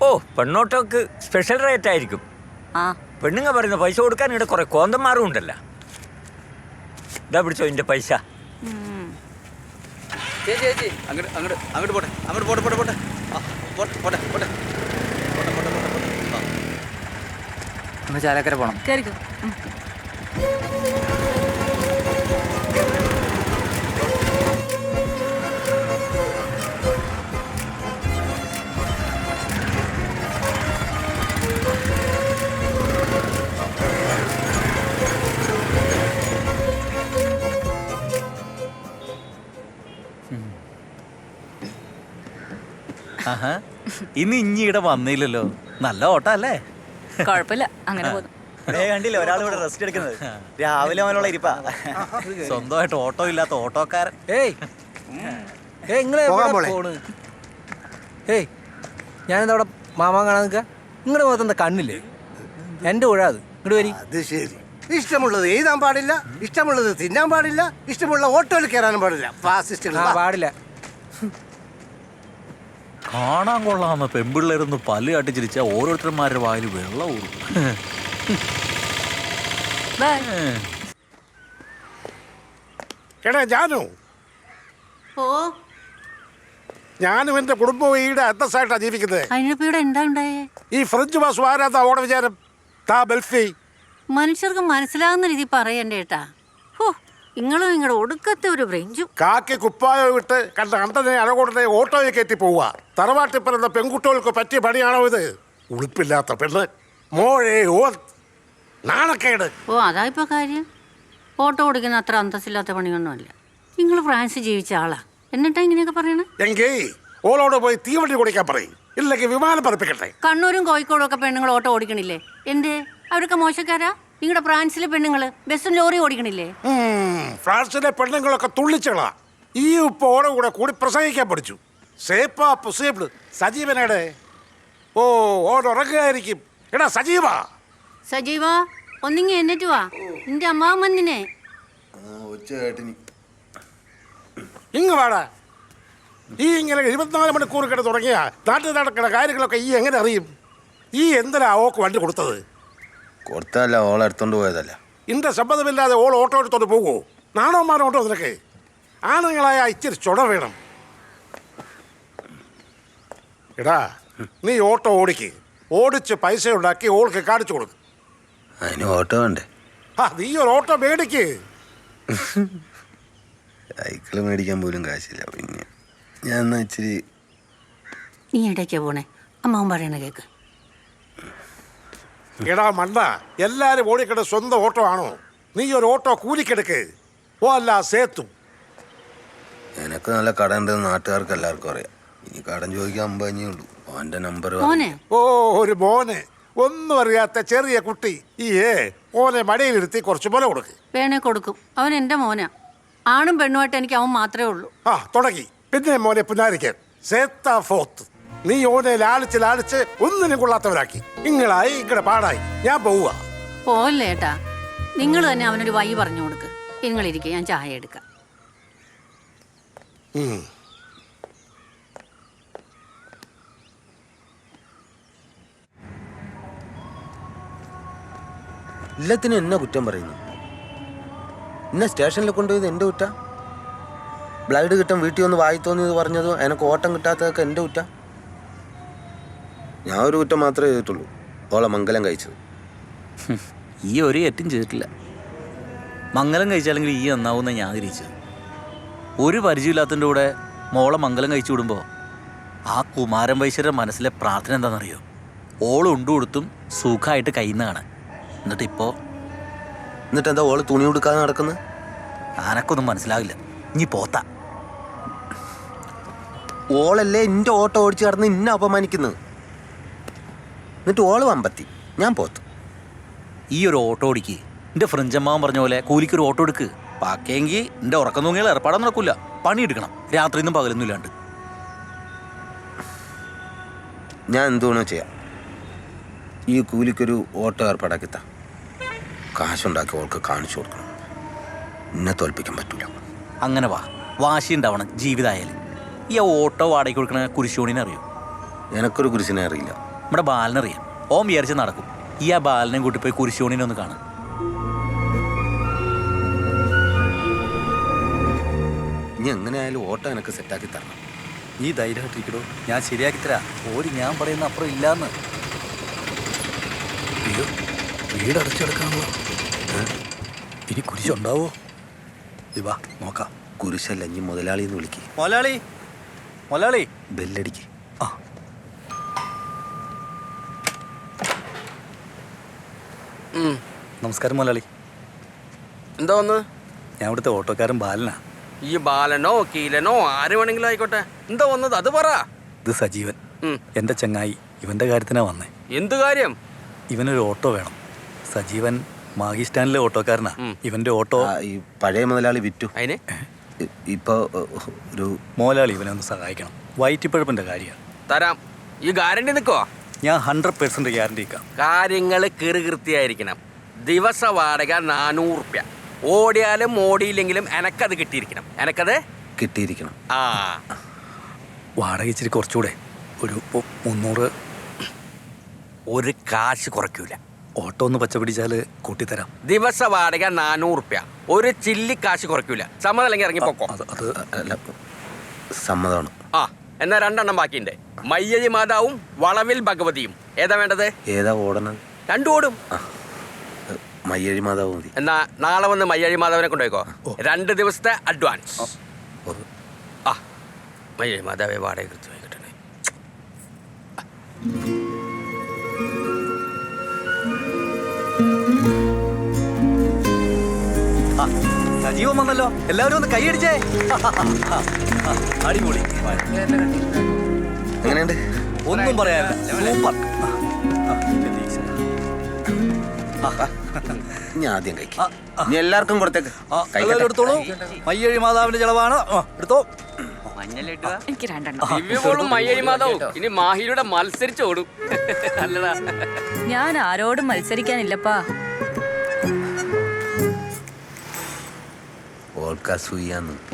ഓ, പെണ്ണോട്ടോക്ക് സ്പെഷ്യൽ റേറ്റ് ആയിരിക്കും. പെണ്ണുങ്ങൾ പറയുന്ന പൈസ കൊടുക്കാൻ ഇവിടെ കുറെ കോന്തന്മാരും ഉണ്ടല്ലോ. ഇതാ പിടിച്ചോ ഇതിന്റെ പൈസ. ചേച്ചി ചേച്ചി അങ്ങോട്ട് അങ്ങോട്ട് അങ്ങോട്ട് പോട്ടെ, അങ്ങോട്ട് പോട്ടെ പോട്ടെ പോട്ടെ. പോട്ടെ പോട്ടെ പോട്ടെ. ഒന്ന് ചാലക്കര പോണം. കേറിക്കോ. ഇന്ന് ഇഞ്ഞിടെ വന്നില്ലല്ലോ. നല്ല ഓട്ടം അല്ലേ? കുഴപ്പമില്ല, അങ്ങനെ പോകുന്നു. കണ്ടില്ലേ ഒരാൾ ഇവിടെ റെസ്റ്റ് എടുക്കുന്നത്? രാവിലെ മുതലുള്ള ഇരിപ്പാ. സ്വന്തമായിട്ട് ഓട്ടോ ഇല്ലാത്ത ഓട്ടോക്കാരൻ. ഞാനെന്താ അവിടെ മാമാൻ കാണാൻ നിൽക്കുക? നിങ്ങളുടെ മുഖത്ത് എന്താ കണ്ണില്ലേ? എൻ്റെ ഉഴ അത് ഇങ്ങോട്ട് വരി. അത് ശരി. ഇഷ്ടമുള്ളത് എഴുതാൻ പാടില്ല, ഇഷ്ടമുള്ളത് തിന്നാൻ പാടില്ല, ഇഷ്ടമുള്ള ഓട്ടോയിൽ കയറാനും പാടില്ല. പാടില്ല. കാണാൻ കൊള്ളാമെന്ന് പെമ്പിള്ളേരൊന്ന് പല്ല് കാട്ടിച്ചിരിച്ചാൽ ഓരോരുത്തന്മാരുടെ വായിൽ വെള്ളം ഊറും. എടാ ജാനു, ഓ ഞാനും എന്റെ കുടുംബവും ഈടെ അന്തസ്സായിട്ടാണ് ജീവിക്കുന്നത്. അതിനിപ്പോ ഇവിടെ എന്താ ഉണ്ടായേ? ഈ ഫ്രഞ്ച് ബസ് ആരാത്ത ഓടെ വിചാരം? താ ബൽഫി. മനുഷ്യർക്ക് മനസ്സിലാകുന്ന രീതി പറയണ്ടേ ഏട്ടാ. ഹോ, നിങ്ങളും നിങ്ങളുടെ ഒടുക്കത്തെ ഒരു ബ്രെഞ്ചും. കാക്കി കുപ്പായോ വിട്ട് കണ്ട കണ്ടനെ അഴകോടനെ ഓട്ടോയിൽ കയറ്റി പോവുക. തറവാട്ടിൽ പറയുന്ന പെൺകുട്ടികൾക്ക് പറ്റിയ പണിയാണോ ഇത്? ഉളുപ്പില്ലാത്ത പെണ്ണ്, മോഴേ ഓ നാണക്കേട്. ഓ അതാ ഇപ്പൊ കാര്യം. ഓട്ടോ ഓടിക്കുന്ന അത്ര അന്തസ്സില്ലാത്ത പണിയൊന്നുമല്ല. നിങ്ങൾ ഫ്രാൻസിൽ ജീവിച്ച ആളാ, എന്നിട്ടാ ഇങ്ങനെയൊക്കെ പറയണേ? എങ്കിൽ ഓളോട് പോയി തീവണ്ടി കുടിക്കാൻ പറയും, ഇല്ലെങ്കിൽ വിമാനം പറപ്പിക്കട്ടെ. കണ്ണൂരും കോഴിക്കോടും ഒക്കെ പെണ്ണുങ്ങൾ ഓട്ടോ ഓടിക്കണില്ലേ? എന്തേ അവരൊക്കെ മോശക്കാരാ? നിങ്ങളുടെ ഫ്രാൻസിലെ പെണ്ണുങ്ങള് ബസ്സും ലോറി ഓടിക്കണില്ലേ? ഫ്രാൻസിലെ പെണ്ണുങ്ങളൊക്കെ തുള്ളിച്ചളാ. ഈ ഉപ്പ് ഓടെ കൂടി പ്രസംഗിക്കാൻ പഠിച്ചു. സേപ്പാ പൊസിബിൾ. സജീവനേടെ ഓ ഓടുറങ്ങുകയായിരിക്കും. എടാ സജീവ, സജീവ ഒന്നിങ്ങി എന്നിട്ട് വാ. നിന്റെ അമ്മാവൻ വന്നിനെ. ഇങ്ങ് വാടാ. ഈ ഇങ്ങനെ 24 മണിക്കൂർ കിടന്ന് തുടങ്ങിയ നാട്ടിൽ നടക്കുന്ന കാര്യങ്ങളൊക്കെ ഈ എങ്ങനെ അറിയും? ഈ എന്തിനാ ഓക്ക് വണ്ടി കൊടുത്തത്? കൊടുത്തല്ല, ഓളെടുത്തോണ്ട് പോയതല്ല. ഇന്റെ സമ്മതമില്ലാതെ ഓൾ ഓട്ടോ എടുത്തോണ്ട് പോകുമോ? നാണോ മാനോ ഓട്ടോ നിനക്ക്? ആണുങ്ങളായ ഇച്ചിരി ചുട വേണം. എടാ നീ ഓട്ടോ ഓടിക്ക്, ഓടിച്ച് പൈസ ഉണ്ടാക്കി ഓൾക്ക് കാണിച്ചു കൊടുക്കും. അതിന് ഓട്ടോ വേണ്ടേ? ആ നീ ഒരു ഓട്ടോ മേടിക്ക്. സൈക്കിള് മേടിക്കാൻ പോലും കാശില്ല. പിന്നെ ഞാൻ എന്നാ ഇച്ചിരി. നീ ഇടയ്ക്കാ പോണേ? അമ്മാവൻ പറയണ കേക്ക്. എടാ മണ്ട, എല്ലാരും ഓടിക്കട സ്വന്തം ഓട്ടോ ആണോ? നീ ഒരു ഓട്ടോ കൂലിക്കെടുക്ക്. ഓ അല്ല സേത്തും. എനക്ക് നല്ല കട ഉണ്ടെന്ന് നാട്ടുകാർക്ക് എല്ലാവർക്കും അറിയാം. ഇനി കടം ചോദിക്കാൻ 50 ഉള്ളൂ. അവന്റെ നമ്പർ. ഓ ഒരു മോനെ, ഒന്നും അറിയാത്ത ചെറിയ കുട്ടി. ഈ ഓനെ മടിയിലിരുത്തി കുറച്ച് പോലെ കൊടുക്ക്. വേണേ കൊടുക്കും. അവൻ എന്റെ മോനാ. ആണും പെണ്ണുമായിട്ട് എനിക്ക് അവൻ മാത്രമേ ഉള്ളൂ. ആ തുടങ്ങി. പിന്നെ മോനെ പുന്നാരിക്കാൻ സേത്താ ഫോത്ത്. നീ ഓനെ ലാളിച്ച് ലാളിച്ച് ഒന്നിനും കൊള്ളാത്തവരാക്കി. ഇങ്ങളായി ഇങ്ങടെ പാടായി. ഞാൻ പോവുക. പോവല്ലേ ഏട്ടാ, നിങ്ങൾ തന്നെ അവനൊരു വഴി പറഞ്ഞു കൊടുക്ക്. നിങ്ങളിരിക്കുക, ഞാൻ ചായ എടുക്കാം. എല്ലാത്തിനും എന്നെ കുറ്റം പറയുന്നു. എന്നെ സ്റ്റേഷനിൽ കൊണ്ടുപോയത് എൻ്റെ കുറ്റ. ബ്ലൈഡ് കിട്ടാൻ വീട്ടിൽ ഒന്ന് വായി തോന്നിയത് പറഞ്ഞതും എനിക്ക് ഓട്ടം കിട്ടാത്തതൊക്കെ എൻ്റെ കുറ്റ. ഞാൻ ഒരു കുറ്റം മാത്രമേ ചെയ്തിട്ടുള്ളൂ, ഓളെ മംഗലം കഴിച്ചത്. ഈ ഒരു ഏറ്റും ചെയ്തിട്ടില്ല. മംഗലം കഴിച്ചാലെങ്കിൽ ഈ നന്നാവുന്ന ഞാൻ ആഗ്രഹിച്ചത്. ഒരു പരിചയമില്ലാത്തതിൻ്റെ കൂടെ മോളെ മംഗലം കഴിച്ചു വിടുമ്പോൾ ആ കുമാരൻ വൈശ്യരുടെ മനസ്സിലെ പ്രാർത്ഥന എന്താണെന്നറിയോ? ഓളുണ്ടു കൊടുത്തും സുഖമായിട്ട് കഴിയുന്നതാണ്. എന്നിട്ട് എന്താ ഓള് തുണി കൊടുക്കാതെ നടക്കുന്നത്? ആനക്കൊന്നും മനസ്സിലാവില്ല. ഇനി പോത്താ. ഓളല്ലേ എൻ്റെ ഓട്ടോ ഓടിച്ച് കടന്ന് ഇന്നെ അപമാനിക്കുന്നത്. എന്നിട്ട് ഓള് വമ്പത്തി, ഞാൻ പോത്ത്. ഈ ഒരു ഓട്ടോ ഓടിക്ക്. എൻ്റെ ഫ്രഞ്ചമ്മാവൻ പറഞ്ഞ പോലെ കൂലിക്കൊരു ഓട്ടോ എടുക്ക്. ബാക്കിയെങ്കിൽ എൻ്റെ ഉറക്കം തൂങ്ങിയാൽ ഏർപ്പാടാൻ നടക്കില്ല. പണിയെടുക്കണം, രാത്രിയൊന്നും പകലൊന്നും ഇല്ലാണ്ട്. ഞാൻ എന്തുവേണോ ചെയ്യാം. ഈ കൂലിക്കൊരു ഓട്ടോ ഏർപ്പാടാക്കിത്ത. കാശുണ്ടാക്കി ഓൾക്ക് കാണിച്ചു കൊടുക്കണം. എന്നെ തോൽപ്പിക്കാൻ പറ്റൂല. അങ്ങനെ വാ, വാശി ഉണ്ടാവണം ജീവിതമായാലും. ഈ ഓട്ടോ വാടകയ്ക്ക് കൊടുക്കണ കുരിശോണിനെ അറിയോ? എനക്കൊരു കുരിശിനെ അറിയില്ല. നമ്മുടെ ബാലനറിയാം. ഓം വിചാരിച്ച് നടക്കും. ഈ ആ ബാലനെയും കൂട്ടി പോയി കുരിശോണിനെ ഒന്ന് കാണാം. ഇനി എങ്ങനെയായാലും ഓട്ടോ എനിക്ക് സെറ്റാക്കി തരണം. നീ ധൈര്യമായിട്ടിരിക്കടോ, ഞാൻ ശരിയാക്കി തരാം. ഓടി ഞാൻ പറയുന്ന അപ്പുറം ഇല്ലാന്ന്. അയ്യോ, വീട് അടച്ചെടുക്കാമോ? ഇനി കുരിശുണ്ടാവോ? ഇവാ നോക്കാം. കുരിശല്ല, ഇനി മുതലാളി എന്ന് വിളിക്ക്. മുതലാളി, മുതലാളി ബെല്ലടിക്ക്. ആ നമസ്കാരം മുതലാളി. എന്താ വന്ന്? ഞാൻ ഇവിടുത്തെ ഓട്ടോക്കാരൻ ബാലനാ. ഈ ബാലനോ കീലനോ ആര് വേണമെങ്കിലും ആയിക്കോട്ടെ. എന്താ വന്നത് അത് പറ. ഇത് സജീവൻ, എൻ്റെ ചങ്ങായി. ഇവൻ്റെ കാര്യത്തിനാ വന്നേ. എന്ത് കാര്യം? ഇവനൊരു ഓട്ടോ വേണം. സജീവൻ മാഗി സ്റ്റാൻഡിലെ ഓട്ടോക്കാരനാ. ഇവൻ്റെ ഓട്ടോ ഈ പഴയ മുതലാളി വിറ്റു. അതിന് ഇപ്പോൾ ഒരു മുതലാളി ഇവനെ ഒന്ന് സഹായിക്കണം. വയറ്റിപ്പഴപ്പിൻ്റെ കാര്യമാണ്. തരാം. ഈ ഗ്യാരണ്ടി നിൽക്കോ? ഞാൻ 100% ഗ്യാരണ്ടി നിൽക്കാം. കാര്യങ്ങൾ കൃത്യമായിരിക്കണം. ദിവസ വാടക 400 റുപ്യ. ഓടിയാലും ഓടിയില്ലെങ്കിലും എനക്കത് കിട്ടിയിരിക്കണം. എനക്കത് കിട്ടിയിരിക്കണം. ആ വാടക ഇച്ചിരി കുറച്ചുകൂടെ, ഒരു 300. ഒരു കാശ് കുറയ്ക്കൂല. ഓട്ടോ ഒന്ന് പച്ച പിടിച്ചാൽ കൂട്ടിത്തരാം. ദിവസ വാടക 400 റുപ്യ. ഒരു ചില്ലി കാശ് കുറയ്ക്കൂല. സമ്മതല്ലെങ്കിൽ ഇറങ്ങി പൊക്കോ. അത് അല്ല, സമ്മതമാണ്. ആ എന്നാ 2 എണ്ണം ബാക്കിയുണ്ട്. മയ്യഴി മാതാവും വളവിൽ ഭഗവതിയും. ഏതാ വേണ്ടത്? ഏതാ ഓടണത്? 2 ഓടും. മയ്യഴി മാതാവ് മതി. എന്നാ നാളെ വന്ന് മയ്യഴി മാതാവിനെ കൊണ്ടുപോയിക്കോ. 2 ദിവസത്തെ അഡ്വാൻസ്. ആ മയ്യഴി മാതാവെ വാടക കൃത്യമായി കിട്ടണേ. സജീവൻ വന്നല്ലോ, എല്ലാവരും ഒന്ന് കൈയടിച്ചേ. അടിപൊളി. എങ്ങനെയുണ്ട്? ഒന്നും പറയാനില്ല, സൂപ്പർ. ഞാൻ ആദ്യം കഴിക്കാം. നീ എല്ലാവർക്കും കൊടുത്തേക്ക്. എടുത്തോളൂ. മയ്യഴി മാതാവിന്റെ ചെലവാണ്. എടുത്തോ. എനിക്ക് 2 ദിവ്യമോളും മയ്യഴി മാതാവും ഇനി മാഹിയിലൂടെ മത്സരിച്ചോടും. നല്ലതാ. ഞാൻ ആരോടും മത്സരിക്കാനില്ലപ്പാ.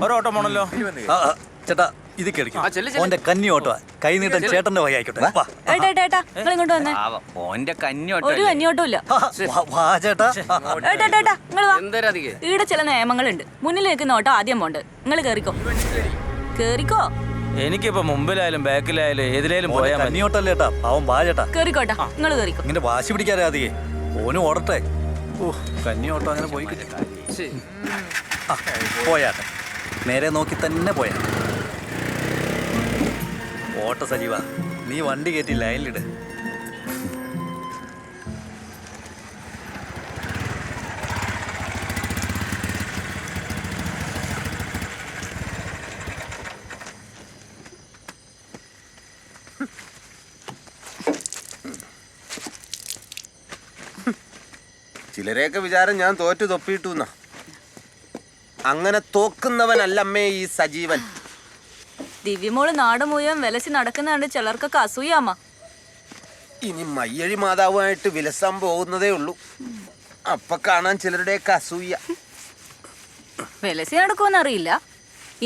ഒരോട്ടം പോണല്ലോ. ചേട്ടാ ഇത് കേൾക്കും. ഓന്റെ കന്നി ഓട്ടോ കൈ നീട്ടൻ ചേട്ടന്റെ വക ആയിക്കോട്ടെ. ഏട്ടാ നിങ്ങൾ ഇങ്ങോട്ട് വന്നേ. ഓന്റെ ഒരു കന്നിയോട്ടും ഇല്ല. ചേട്ടാ ഏട്ടാ നിങ്ങൾ വാ. ഇവിടെ ചില നിയമങ്ങളുണ്ട്. മുന്നിൽ നിൽക്കുന്ന ഓട്ടോ ആദ്യം പോണ്ട്. നിങ്ങൾ കേറിക്കോ. കേറിക്കോ. എനിക്കിപ്പോ മുമ്പിലായാലും ബാക്കിലായാലും ഏതിലായാലും പോയാൽ കന്നിയോട്ടല്ലേ ചേട്ടാ. പാവം വാ ചേട്ടാ. കേറിക്കോട്ടാ. നിങ്ങൾ കേറിക്കോ. ഇങ്ങനെ വാശി പിടിക്കാതെ അധികേ. ഓനും ഓടട്ടെ. കന്നി ഓട്ടോ അങ്ങനെ പോയി പോയാട്ടെ. നേരെ നോക്കി തന്നെ പോയാട്ടെ. ഓട്ട സജീവ, നീ വണ്ടി കയറ്റി ലൈനിലിട്. ചിലരെയൊക്കെ വിചാരം ഞാൻ തോറ്റു തൊപ്പിയിട്ടു എന്നാ. അങ്ങനെ തോക്കുന്നവനല്ലമ്മേ ഈ സജീവൻ. ദിവ്യമോള് നാട് മുഴുവൻ വിലസി നടക്കുന്നുണ്ട്. ചിലർക്കൊക്കെ അസൂയാമ്മ. ഇനി മയ്യഴി മാതാവുമായിട്ട് വിലസാൻ പോകുന്നതേ ഉള്ളൂ. അപ്പൊ കാണാൻ ചിലരുടെയൊക്കെ അസൂയ. വിലസി നടക്കുമെന്നറിയില്ല.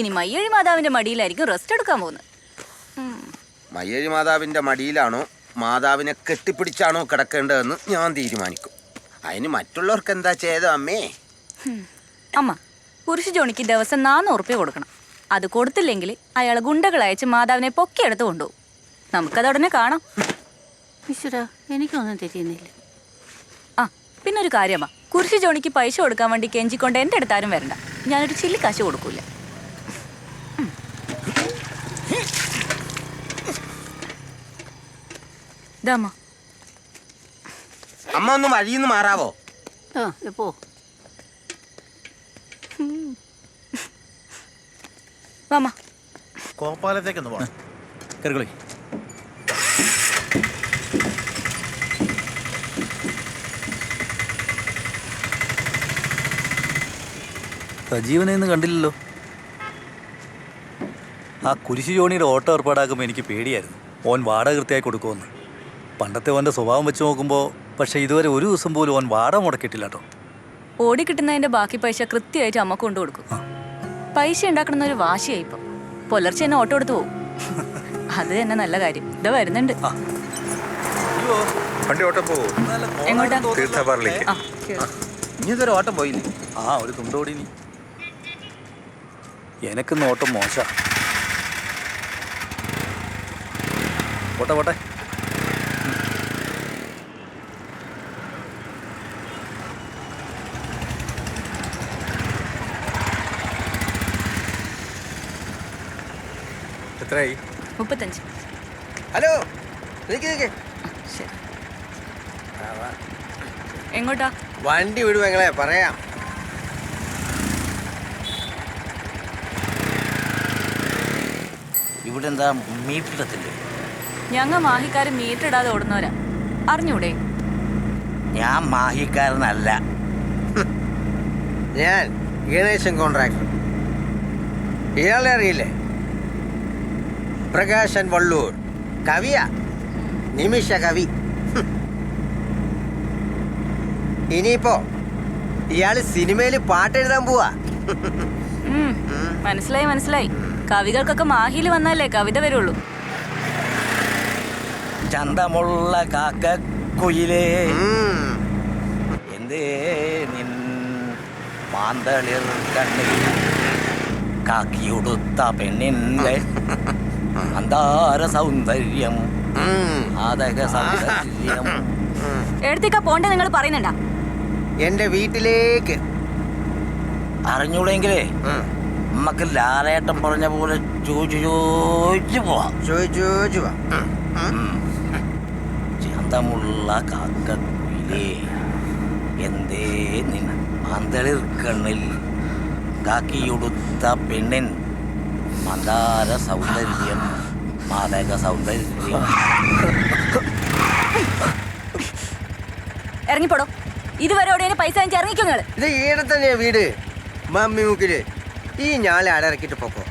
ഇനി മയ്യഴി മാതാവിന്റെ മടിയിലായിരിക്കും റെസ്റ്റ് എടുക്കാൻ പോകുന്നത്. മയ്യഴി മാതാവിന്റെ മടിയിലാണോ മാതാവിനെ കെട്ടിപ്പിടിച്ചാണോ കിടക്കേണ്ടതെന്ന് ഞാൻ തീരുമാനിക്കും. അതിന് മറ്റുള്ളവർക്ക് എന്താ ചെയ്തോ അമ്മേ? അമ്മ, പുരുഷ ജോണിക്ക് ദിവസം 400 റുപ്യ കൊടുക്കണം. അത് കൊടുത്തില്ലെങ്കിൽ അയാൾ ഗുണ്ടകൾ അയച്ച് മാതാവിനെ പൊക്കിയെടുത്ത് കൊണ്ടുപോകും. നമുക്കത് ഉടനെ കാണാം. ഈശ്വര, എനിക്കൊന്നും തെറ്റിയുന്നില്ല. ആ പിന്നെ ഒരു കാര്യമ്മ, കുരിശ് ജോണിക്ക് പൈസ കൊടുക്കാൻ വേണ്ടി കെഞ്ചിക്കൊണ്ട് എൻ്റെ അടുത്താരും വരണ്ട. ഞാനൊരു ചില്ലി കാശ് കൊടുക്കൂല. ഇതാമ്മ. അമ്മ ഒന്ന് വഴിന്ന് മാറാവോ? പോ. വാമ്മ. കോപ്പാലത്തേക്കൊന്ന് പോണം. കരുകളി. സജീവനെ ഇന്ന് കണ്ടില്ലല്ലോ. ആ കുരിശു ജോണിയുടെ ഓട്ടോ ഏർപ്പാടാക്കുമ്പോൾ എനിക്ക് പേടിയായിരുന്നു. ഓൻ വാടക കൃത്യമായി കൊടുക്കുമെന്ന്. പണ്ടത്തെ ഓൻ്റെ സ്വഭാവം വെച്ച് നോക്കുമ്പോൾ പക്ഷേ ഇതുവരെ ഒരു ദിവസം പോലും ഓൻ വാടക മുടക്കിയിട്ടില്ല കേട്ടോ. ഓടി കിട്ടുന്നതിൻ്റെ ബാക്കി പൈസ കൃത്യമായിട്ട് അമ്മ കൊണ്ടു കൊടുക്കും. പൈസ ഉണ്ടാക്കണമെന്നൊരു വാശിയായി ഇപ്പം. പുലർച്ചെ തന്നെ ഓട്ടോ എടുത്ത് പോകും. അത് തന്നെ നല്ല കാര്യം. ഇതാ വരുന്നുണ്ട്. വണ്ടി ഓട്ടം പോകും. എങ്ങോട്ടാ? തീർത്ഥപാറിലേക്ക്. ഇനി ഇതൊരു ഓട്ടം പോയില്ലേ? ഒരു തുണ്ടോടി. നീ എനക്കിന്ന് ഓട്ടം മോശ. പോട്ടെ പോട്ടെ. എത്രയായി? 35. ഹലോ, എങ്ങോട്ടാ? വണ്ടി വിടുവോ? ഞങ്ങളെ പറയാം. ഇവിടെ എന്താ മീറ്ററിടത്തില്ലേ? ഞങ്ങൾ മാഹിക്കാര് മീറ്റർ ഇടാതെ ഓടുന്നവരാ. അറിഞ്ഞൂടെ? ഞാൻ മാഹിക്കാരനല്ല. ഞാൻ ഗണേശൻ കോൺട്രാക്ടർ. ഇയാളെ അറിയില്ലേ? പ്രകാശൻ വള്ളൂർ. കവിയാ, നിമിഷ കവി. ഇനിയിപ്പോ ഇയാള് സിനിമയില് പാട്ടെഴുതാൻ പോവാ. മനസ്സിലായി മനസ്സിലായി. കവികൾക്കൊക്കെ മാഹിയിൽ വന്നാലേ കവിത വരുള്ളൂ. ചന്തമുള്ള കാക്ക കുയിലേ എന്തേ നിൻ മാന്തളിർ കണ്ണിൽ കാക്കിയുടുത്ത പെണ്ണിൻ്റെ മന്ദാര സൗന്ദര്യം ആദക സൗന്ദര്യം. എടുത്തേക്കാ പോണ്ടേ നിങ്ങൾ പറയുന്നുണ്ടാ? എന്റെ വീട്ടിലേക്ക് അറിഞ്ഞൂടെങ്കിലേ നമുക്ക് ലാലേട്ടൻ പറഞ്ഞ പോലെ ചോദിച്ചു പോവാം. ചോദിച്ചു പോവാം. ചന്തമുള്ള കാക്കക്കുയിലേ എന്തേ നിൻ മാന്തളിർ കണ്ണിൽ കാക്കിയുടുത്ത പെണ്ണിൻ മന്ദാര സൗന്ദര്യം മാദക സൗന്ദര്യം. ഇറങ്ങിപ്പോടോ. ഇതുവരെ ഓടിയ പൈസ അഞ്ച് ഇറങ്ങിക്കോ നിങ്ങൾ. ഇത് ഈടെ തന്നെയാ വീട് മമ്മി മൂക്കില്. ഈ ഞാളെ അടയിറക്കിട്ട് പോക്കോ.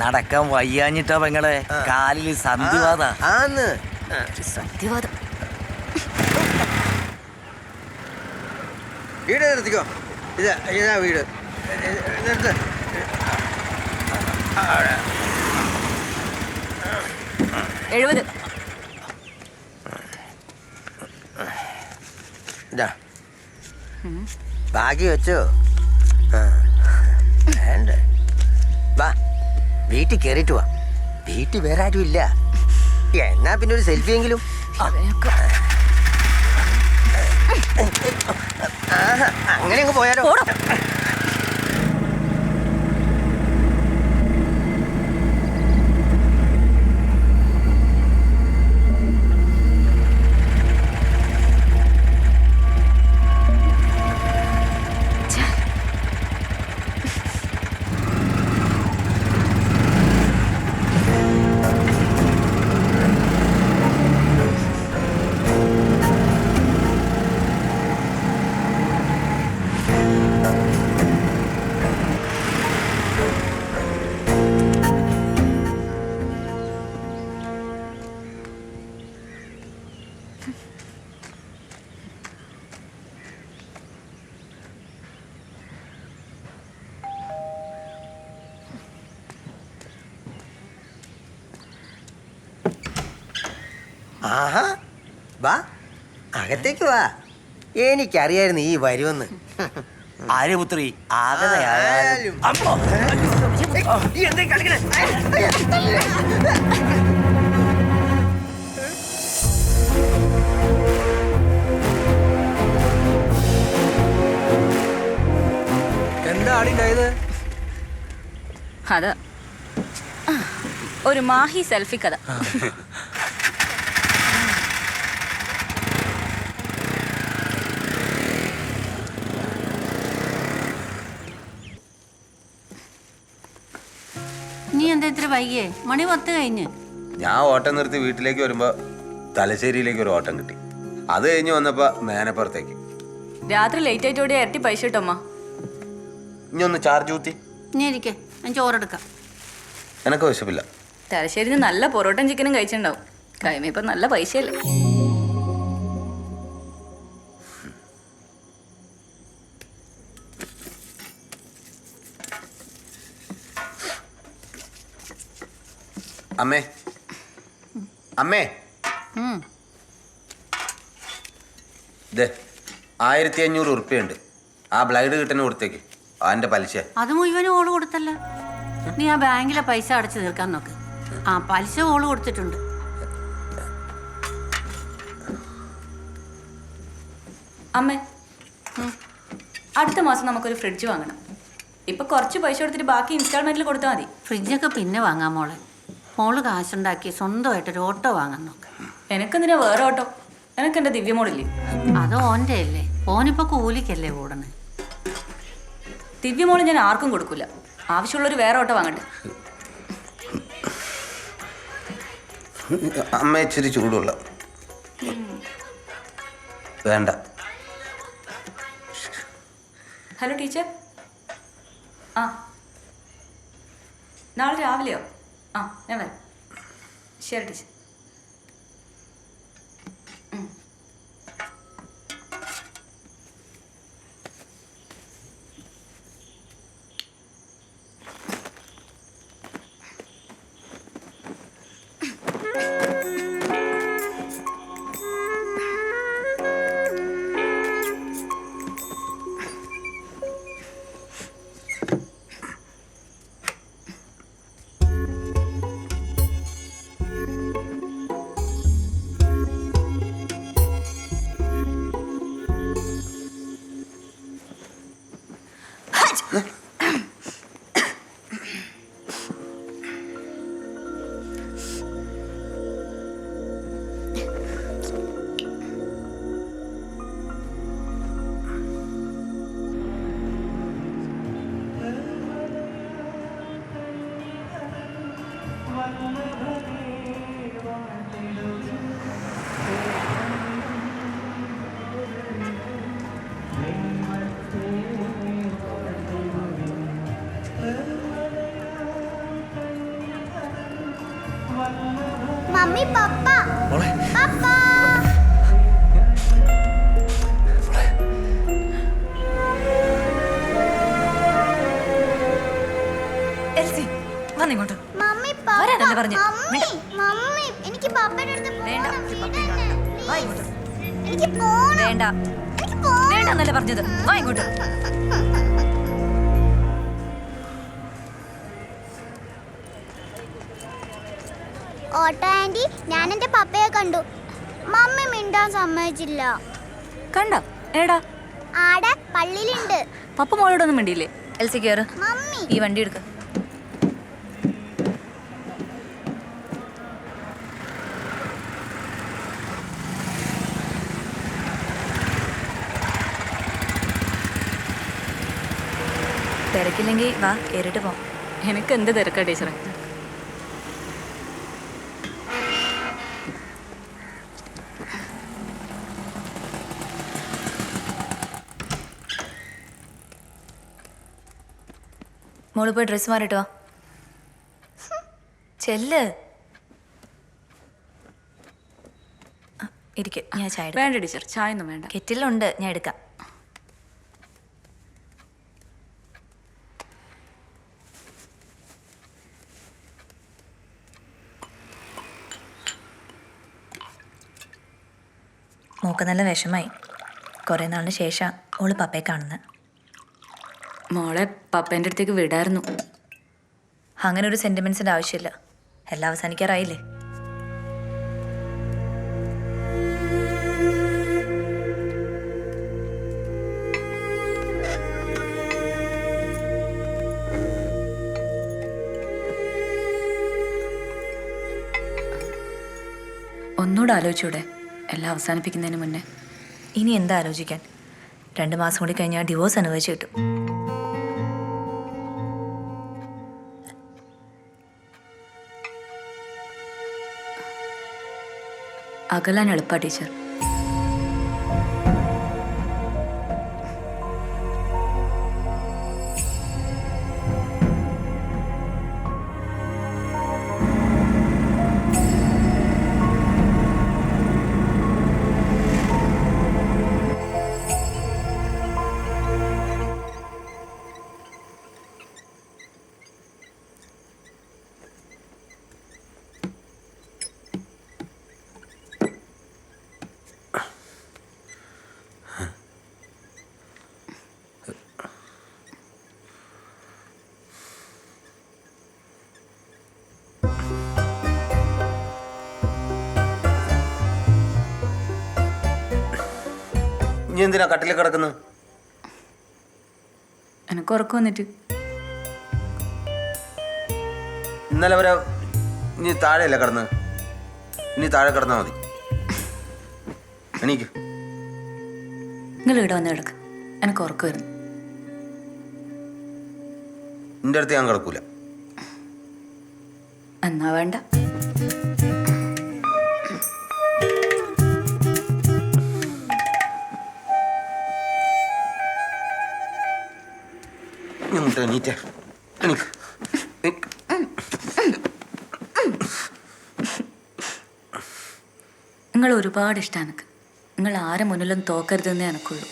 നടക്കാൻ വയ്യാഞ്ഞിട്ടാ പെങ്ങളെ, കാലിൽ സന്ധിവാദ. ആന്ന് സന്ധിവാദം. വീട് നിർത്തിക്കോ. ഇതാ വീട്. നിർത്ത്. 70. ഇതാ ബാക്കി വെച്ചോ. വേണ്ട, വാ വീട്ടിൽ കയറിയിട്ട് വാ. വീട്ടിൽ വേറെ ആരും ഇല്ല. എന്നാ പിന്നെ ഒരു സെൽഫി എങ്കിലും. അങ്ങനെ അങ്ങ് പോയാലോ? ആഹാ, വാ അകത്തേക്ക് വാ. എനിക്കറിയായിരുന്നു ഈ വരുമെന്ന്. ആര്യപുത്രി ആകതയായാലും എന്താ ആടിണ്ടായത്? അത് ഒരു മാഹി സെൽഫി കഥ. നീ എന്താ ഇത്ര വൈകിയേ? മണി 10 കഴിഞ്ഞ്. ഞാൻ ഓട്ടം നിർത്തി വീട്ടിലേക്ക് വരുമ്പോ തലശ്ശേരിയിലേക്ക് ഒരു ഓട്ടം കിട്ടി. അത് കഴിഞ്ഞ് വന്നപ്പോ മേനപ്പുറത്തേക്ക്. രാത്രി ലേറ്റ് ആയിട്ട് ഓടിയ ഇരട്ടി പൈസ കിട്ടുമ്മ. ഇനി ഒന്ന് ചാർജ് ഊത്തി. നീ ഇരിക്കേ, ഞാൻ ചോറെടുക്കാം. എനക്ക് വിശപ്പില്ല. തലശ്ശേരിന്ന് നല്ല പൊറോട്ടയും ചിക്കനും കഴിച്ചിട്ടുണ്ടാവും. കൈമ ഇപ്പൊ നല്ല പൈസയല്ലേ. അമ്മേ അമ്മേ, ദേ 1500 ഉറുപ്പ്യുണ്ട്. ആ ബ്ലൈഡ് കിട്ടുന്ന കൊടുത്തേക്ക്. അതിന്റെ പലിശ അത് മുഴുവനും ഓള് കൊടുത്തല്ല. നീ ആ ബാങ്കിലെ പൈസ അടച്ചു തീർക്കാൻ നോക്ക്. ആ പലിശ ഓള് കൊടുത്തിട്ടുണ്ട്. അമ്മേ, അടുത്ത മാസം നമുക്കൊരു ഫ്രിഡ്ജ് വാങ്ങണം. ഇപ്പൊ കുറച്ച് പൈസ കൊടുത്തിട്ട് ബാക്കി ഇൻസ്റ്റാൾമെന്റിൽ കൊടുത്താൽ മതി. ഫ്രിഡ്ജൊക്കെ പിന്നെ വാങ്ങാം മോളെ. മോള് കാശുണ്ടാക്കി സ്വന്തമായിട്ടൊരു ഓട്ടോ വാങ്ങാൻ നോക്ക്. എനക്കെന്തിനാ വേറെ ഓട്ടോ? എനക്ക് എന്റെ ദിവ്യമോളില്ലേ? അത് ഓൻ്റെ അല്ലേ. ഓനിപ്പോ കൂലിക്കല്ലേ ഓടണേ. ദിവ്യമോള് ഞാൻ ആർക്കും കൊടുക്കൂല. ആവശ്യമുള്ളൊരു വേറെ ഓട്ടോ വാങ്ങട്ടെ. അമ്മ ഇച്ചിരി ചൂടുള്ള വേണ്ട. Hello teacher. ആ, നാളെ രാവിലെയോ? ആ, ഞാൻ വരാം. ശരി ടീച്ചർ. എൽസി വന്നിങ്ങോട്ട് മമ്മി വരാനല്ലേ പറഞ്ഞു മമ്മി എനിക്ക് പപ്പയുടെ അടുത്ത് വേണ്ട വാ ഇങ്ങോട്ട് എനിക്ക് പോണം വേണ്ട വേണ്ടെന്നല്ലേ പറഞ്ഞത് വാ ഇങ്ങോട്ട് ഓട്ടോ ആന്റി ഞാൻ എന്റെ പപ്പയെ കണ്ടു മമ്മി മിണ്ടാൻ സമ്മതിച്ചില്ല കണ്ട ഏടാ ആടെ പള്ളിയിലുണ്ട് പപ്പ മോളോടൊന്നും മിണ്ടിയില്ലേ എൽസി കേറ് മമ്മി ഈ വണ്ടി എടുക്ക തിരക്കില്ലെങ്കിൽ വാ കേറിട്ട് പോ എനിക്ക് എന്ത് തിരക്കാ ടീച്ചറെ മോള് പോയി ഡ്രസ്സ് മാറിട്ടോ ചെല്ല് ഇരിക്കെ ഞാൻ ചായ വേണ്ട ടീച്ചർ ചായ ഒന്നും വേണ്ട കെറ്റിലുണ്ട് ഞാൻ എടുക്കാം മോക്ക് നല്ല വിഷമായി കുറേ നാളിന് ശേഷം ഓള് പപ്പയെ കാണുന്നത് മോളെ പപ്പേൻ്റെ അടുത്തേക്ക് വിടായിരുന്നു അങ്ങനെ ഒരു സെൻറ്റിമെൻസിൻ്റെ ആവശ്യമില്ല എല്ലാം അവസാനിക്കാറായില്ലേ ഒന്നുകൂടെ ആലോചിച്ചൂടെ എല്ലാം അവസാനിപ്പിക്കുന്നതിന് മുന്നേ ഇനി എന്താ ആലോചിക്കാൻ 2 മാസം കൂടി കഴിഞ്ഞാൽ ഡിവോഴ്സ് അനുവദിച്ചു കിട്ടും അകലാൻ എളുപ്പാ ടീച്ചർ നീ എന്തിനാ കട്ടിൽ കിടക്കുന്നത്? എനിക്ക് ഉറക്കം വന്നിട്ട് ഇന്നലെ വരെ നീ താഴെയല്ലേ കിടന്ന്, ഇനി താഴെ കിടന്നാൽ മതി. എനിക്ക് നിങ്ങൾ ഇവിടെ വന്ന് കിടക്ക്, എനിക്ക് ഉറക്കം വരുന്നു. നിന്റെ അടുത്ത് ഞാൻ കിടക്കൂല. എന്നാ വേണ്ട. നിങ്ങൾ ഒരുപാട് ഇഷ്ടമാണ് എനിക്ക്. നിങ്ങൾ ആരെ മുന്നിലും തോക്കരുതെന്നേ എനിക്കുള്ളൂ.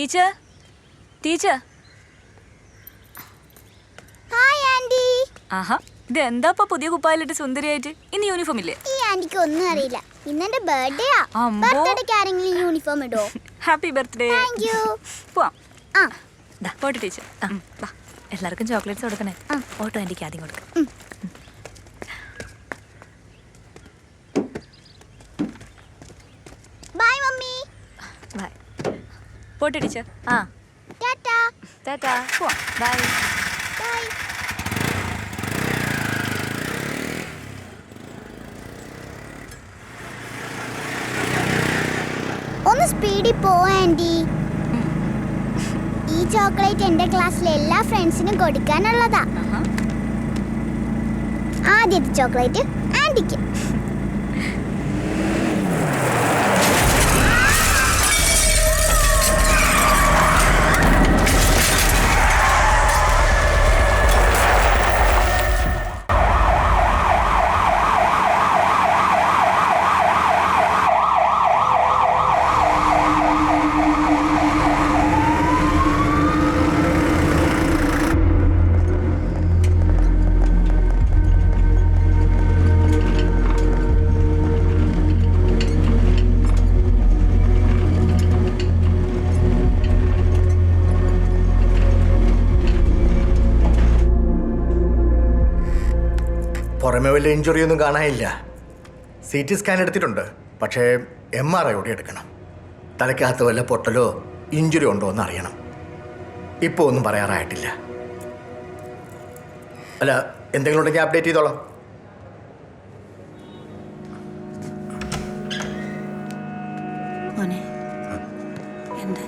Teacher teacher. Hi aunty. ആഹാ, ഇത് എന്താ പുതിയ കുപ്പായിലിട്ട് സുന്ദരിയായിട്ട്? ഇന്ന് യൂണിഫോം ഇല്ലേ? ഈ ആന്റിക്ക് ഒന്നും അറിയില്ല. ഇന്നെന്റെ ബർത്ത്ഡേ ആ. അമ്പോ. ബർത്ത്ഡേക്ക് ആരെങ്കിലും യൂണിഫോം ഇടോ? Happy birthday. Thank you. പോവാം. പോട്ടെ ടീച്ചർ. എല്ലാവർക്കും ചോക്ലേറ്റ്സ് കൊടുക്കണേ. ഓട്ടോ ആന്റിക്ക് ആദ്യം കൊടുക്കാം. Bye mummy. ബൈ. പോട്ടെ ടീച്ചർ. ടാറ്റാ. ടാറ്റാ. പോവാം. ബൈ. ബൈ. ഒന്ന് സ്പീഡിൽ പോ ആന്റി. ഈ ചോക്ലേറ്റ് എന്റെ ക്ലാസ്സിലെ എല്ലാ ഫ്രണ്ട്സിനും കൊടുക്കാനുള്ളതാ. ആദ്യത്തെ ചോക്ലേറ്റ് ആന്റിക്ക്. പുറമെ വലിയ ഇഞ്ചുറി ഒന്നും കാണാനില്ല. CT സ്കാൻ എടുത്തിട്ടുണ്ട്, പക്ഷേ MRI കൂടി എടുക്കണം. തലയ്ക്കകത്ത് വല്ല പൊട്ടലോ ഇഞ്ചുറി ഉണ്ടോ എന്ന് അറിയണം. ഇപ്പോൾ ഒന്നും പറയാറായിട്ടില്ല. അല്ല, എന്തെങ്കിലും ഉണ്ടെങ്കിൽ അപ്ഡേറ്റ് ചെയ്തോളാം. മോനെ എന്താ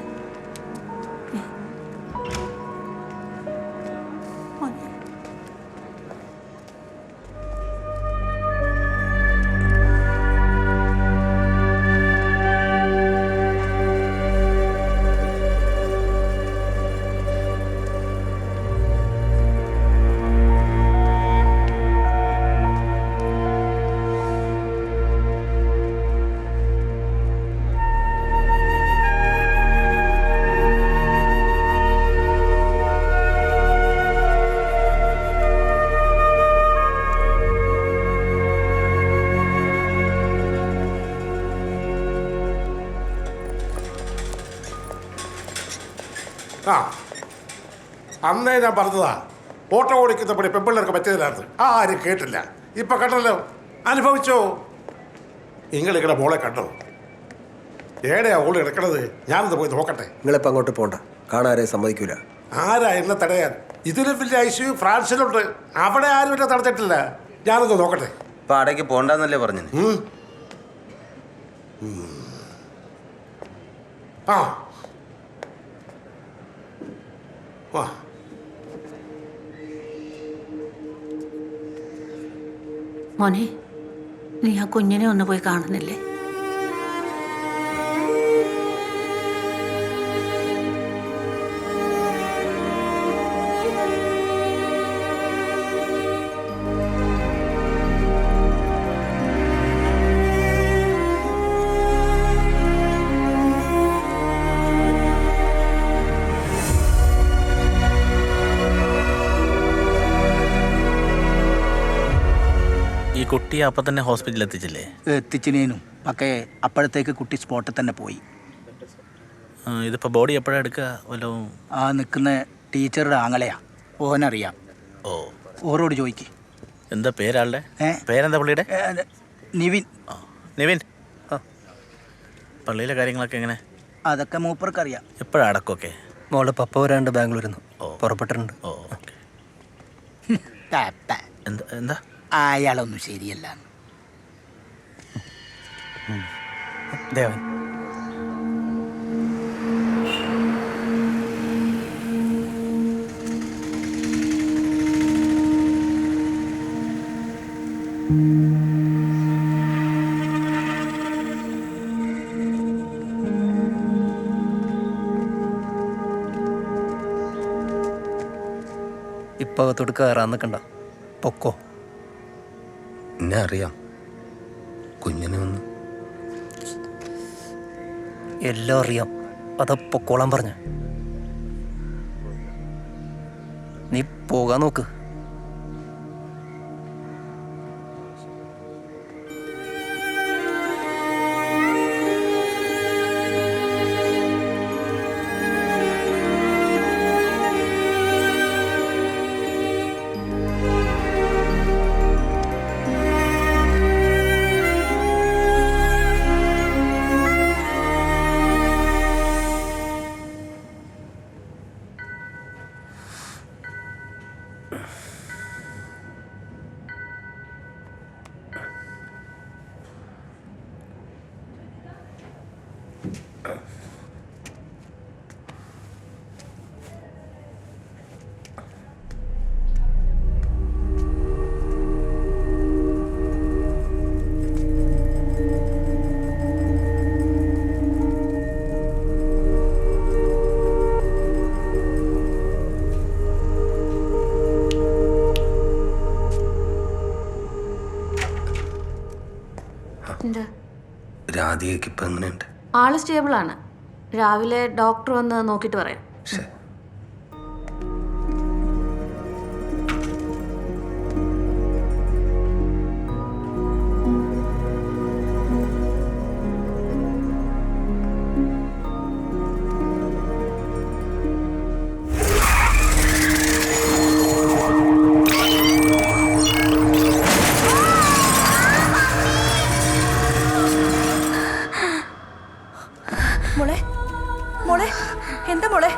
അന്നേ ഞാൻ പറഞ്ഞതാ, ഓട്ടോ ഓടിക്കുന്നപ്പടി പെമ്പിള്ളേർക്ക് പറ്റിയതിനകത്ത് ആരും കേട്ടില്ല. ഇപ്പൊ കണ്ടല്ലോ, അനുഭവിച്ചോ. നിങ്ങളിങ്ങനെ മോളെ കണ്ടോ? ഏടെയാ ഓള് കിടക്കണത്? ഞാനത് പോയി നോക്കട്ടെ. നിങ്ങളിപ്പോൾ അങ്ങോട്ട് പോകണ്ട, കാണാരെ സമ്മതിക്കൂല. ആരാ എന്നെ തടയാൻ? ഇതിലും വലിയ ICU ഫ്രാൻസിലുണ്ട്. അവിടെ ആരും എന്നെ തടഞ്ഞിട്ടില്ല. ഞാനത് നോക്കട്ടെ. ഇപ്പൊ അടയ്ക്ക് പോണ്ടെന്നല്ലേ പറഞ്ഞു? ആ വാ. മോനെ, നീ ആ കുഞ്ഞിനെ ഒന്ന് പോയി കാണുന്നില്ലേ? ഈ കുട്ടിയെ അപ്പം തന്നെ ഹോസ്പിറ്റലിൽ എത്തിച്ചില്ലേ? എത്തിച്ചിനേനും പക്ഷേ അപ്പോഴത്തേക്ക് കുട്ടി സ്പോട്ടിൽ തന്നെ പോയി. ഇതിപ്പോൾ ബോഡി എപ്പോഴാണ് എടുക്കുക? വല്ലോ ആ നിൽക്കുന്ന ടീച്ചറുടെ ആങ്ങളെയാ, ഓനറിയാം. ഓരോട് ചോദിക്ക്. എന്താ പേരാളുടെ? പേരെന്താ പുള്ളിയുടെ? നിവിൻ. നിവിൻ. പള്ളിയിലെ കാര്യങ്ങളൊക്കെ എങ്ങനെ? അതൊക്കെ മൂപ്പർക്കറിയാം. എപ്പോഴാണ് അടക്കമൊക്കെ? മോള് പപ്പ വരാണ്ട് ബാംഗ്ലൂരിൽ നിന്ന് പുറപ്പെട്ടിട്ടുണ്ട്. എന്താ അയാളൊന്നും ശരിയല്ല. ദേവൻ, ഇപ്പൊ അകത്തോട്ട് കയറാൻ നിൽക്കണ്ട, പൊക്കോ. എന്നെ അറിയാം, കുഞ്ഞിനെ ഒന്ന് എല്ലാം അറിയാം. അതാ പൊക്കോളാൻ പറഞ്ഞ. നീ പോകാൻ നോക്ക്. രാധികയ്ക്ക് ഇപ്പം എങ്ങനെയുണ്ട്? ആള് സ്റ്റേബിളാണ്. രാവിലെ ഡോക്ടർ വന്ന് നോക്കിയിട്ട് പറയാം. മോളെ മോളെ എന്താ മോളെ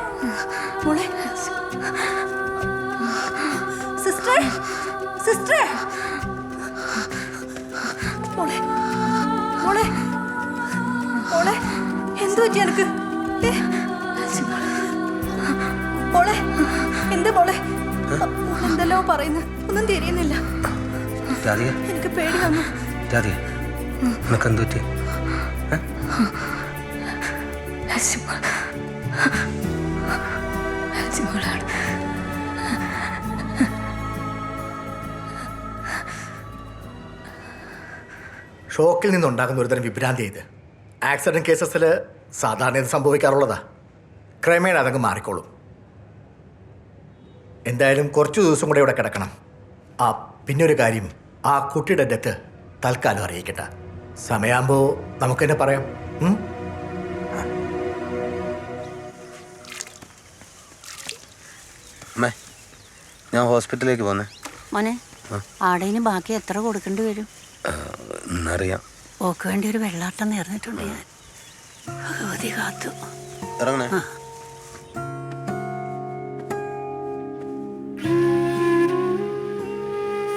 മോളെ സിസ്റ്റർ സിസ്റ്റർ മോളെ മോളെ മോളെ എന്തു പറ്റി എനക്ക്? മോളെ എന്താ മോളെ എന്തെല്ലോ പറയുന്നു, ഒന്നും തിരിയുന്നില്ല. എനിക്ക് പേടി വന്നു. നിനക്കെന്തു പറ്റി? ഷോക്കിൽ നിന്നുണ്ടാകുന്ന ഒരുതരം വിഭ്രാന്തി ഇത്. ആക്സിഡന്റ് കേസസിൽ സാധാരണ ഇത് സംഭവിക്കാറുള്ളതാ. ക്രമേണ അതങ്ങ് മാറിക്കോളും. എന്തായാലും കുറച്ചു ദിവസം കൂടെ ഇവിടെ കിടക്കണം. പിന്നെ ഒരു കാര്യം, ആ കുട്ടിയുടെ ഡെത്ത് തൽക്കാലം അറിയിക്കട്ടെ. സമയമാകുമ്പോൾ നമുക്ക് തന്നെ പറയാം. അമ്മേ, ഞാൻ ഹോസ്പിറ്റലിലേക്ക് പോന്നേ. മോനെ, ആടേന് ബാക്കി എത്ര കൊടുക്കേണ്ടി വരും? എന്നറിയാം. ഓക്ക് വേണ്ടി ഒരു വെള്ളാട്ടം നേർന്നിട്ടുണ്ട് ഞാൻ. ഭഗവതി കാത്തു. ഇറങ്ങണേ.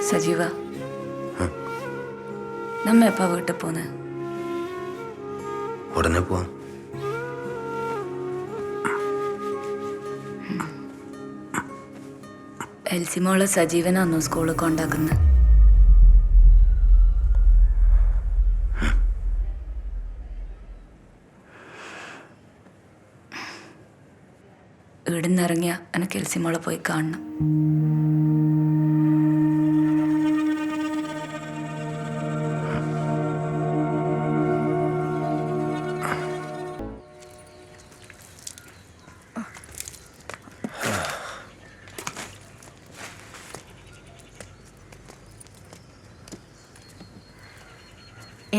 സജീവ, നമ്മ എപ്പാ വീട്ടിൽ പോന്നെ? ഉടനെ പോവാം. എൽസിമോളെ സജീവനാന്നോ സ്കൂളിൽ കൊണ്ടാക്കുന്നത്? ഇവിടുന്ന് ഇറങ്ങിയ എനിക്ക് എൽസിമോളെ പോയി കാണണം.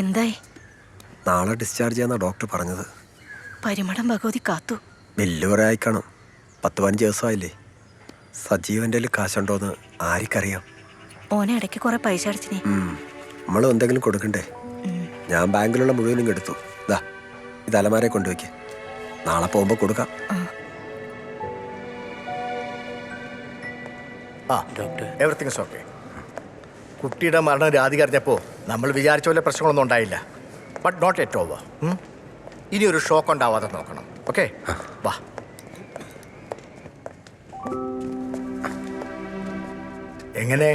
എന്തായി? നാളെ ഡിസ്ചാർജ് ചെയ്യാന്നാ ഡോക്ടർ പറഞ്ഞത്. പരിമളം ഭഗവതി കാത്തു. ബില്ല് കുറെ അയക്കണം. 10-15 ദിവസമായില്ലേ. സജീവൻ്റെ കാശുണ്ടോന്ന് ആർക്കറിയാം. ഓനെ ഇടയ്ക്ക് കുറെ പൈസ അടച്ചിനി. നമ്മൾ എന്തെങ്കിലും കൊടുക്കണ്ടേ? ഞാൻ ബാങ്കിലുള്ള മുഴുവനും എടുത്തു. ഇതാ, ഇത് അലമാരെ കൊണ്ടുവയ്ക്ക്. നാളെ പോകുമ്പോൾ കൊടുക്കാം. Doctor, everything is okay. കുട്ടിയുടെ മരണം രാധിക അറിഞ്ഞപ്പോൾ നമ്മൾ വിചാരിച്ച പോലെ പ്രശ്നങ്ങളൊന്നും ഉണ്ടായില്ല. But not yet over. ഇനി ഒരു ഷോക്ക് ഉണ്ടാവാതെ നോക്കണം. ഓക്കെ, വാ. എങ്ങനെ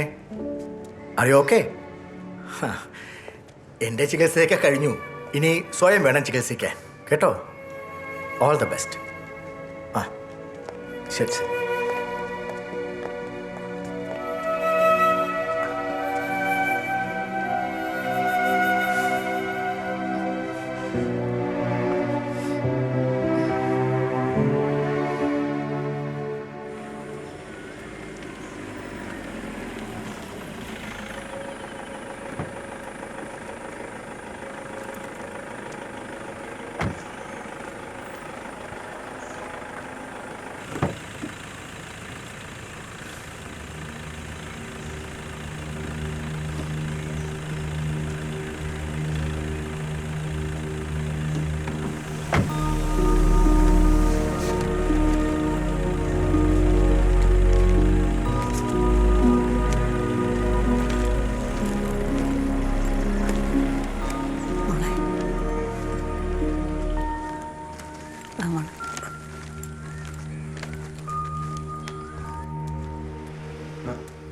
അറിയോ? ഓക്കെ, എൻ്റെ ചികിത്സയൊക്കെ കഴിഞ്ഞു. ഇനി സ്വയം വേണം ചികിത്സിക്കാൻ. കേട്ടോ? All the best. ആ, ശരി ശരി.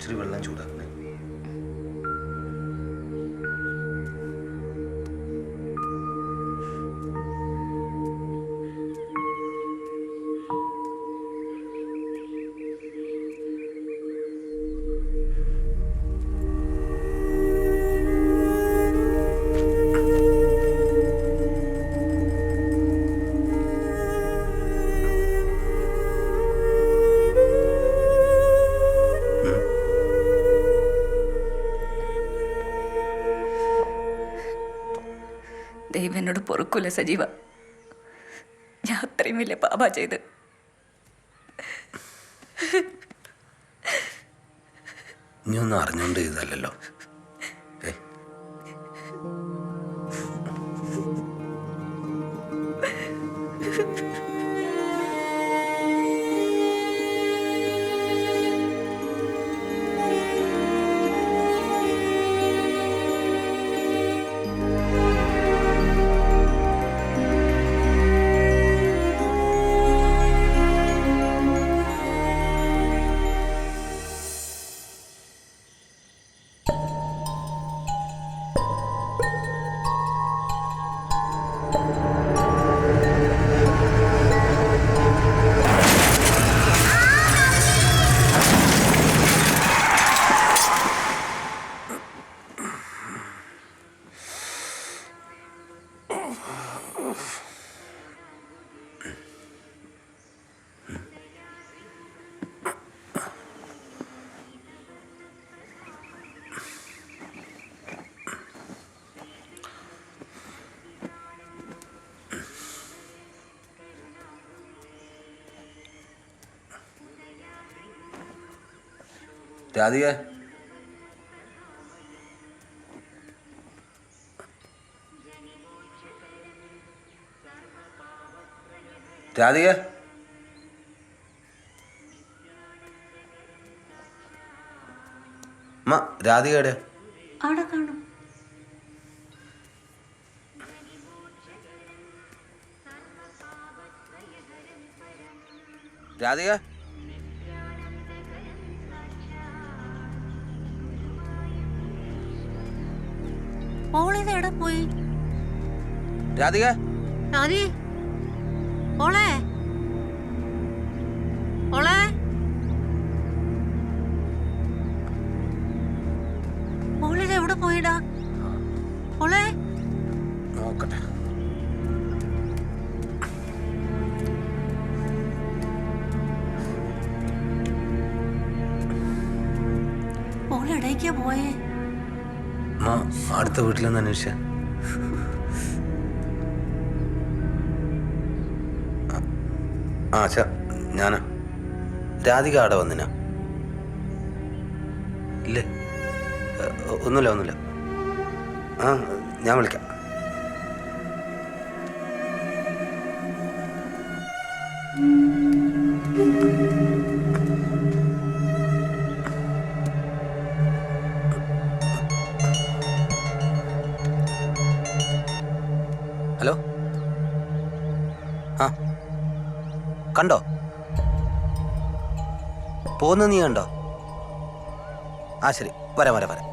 ഇച്ചിരി വെള്ളം ചൂടാക്കണേ. ദൈവം എന്നോട് പൊറുക്കൂല സജീവ. ഞാൻ അത്രയും വലിയ പാപ ചെയ്ത്. നീ ഒന്നും അറിഞ്ഞോണ്ട് ചെയ്തല്ലോ. രാധിക, രാധിക, രാധികയുടെ അവിടെ കാണും. രാധിക, മോളിത് എവിടെ പോയി? രാധിക, രാധി, മോളെ, മോളെ, മോളിത് എവിടെ പോയിടാ? മോളെ, നോക്കട്ടെ. മോളെവിടേക്കാ പോയേ? അടുത്ത വീട്ടിലൊന്ന് അന്വേഷിച്ച. ഞാനാ. രാധിക അവിടെ വന്നിനാ? ഇല്ലേ, ഒന്നുമില്ല. ഞാൻ വിളിക്കാം. ഹലോ, കണ്ടോ? പോന്ന് നീ കണ്ടോ? ശരി, വരാം.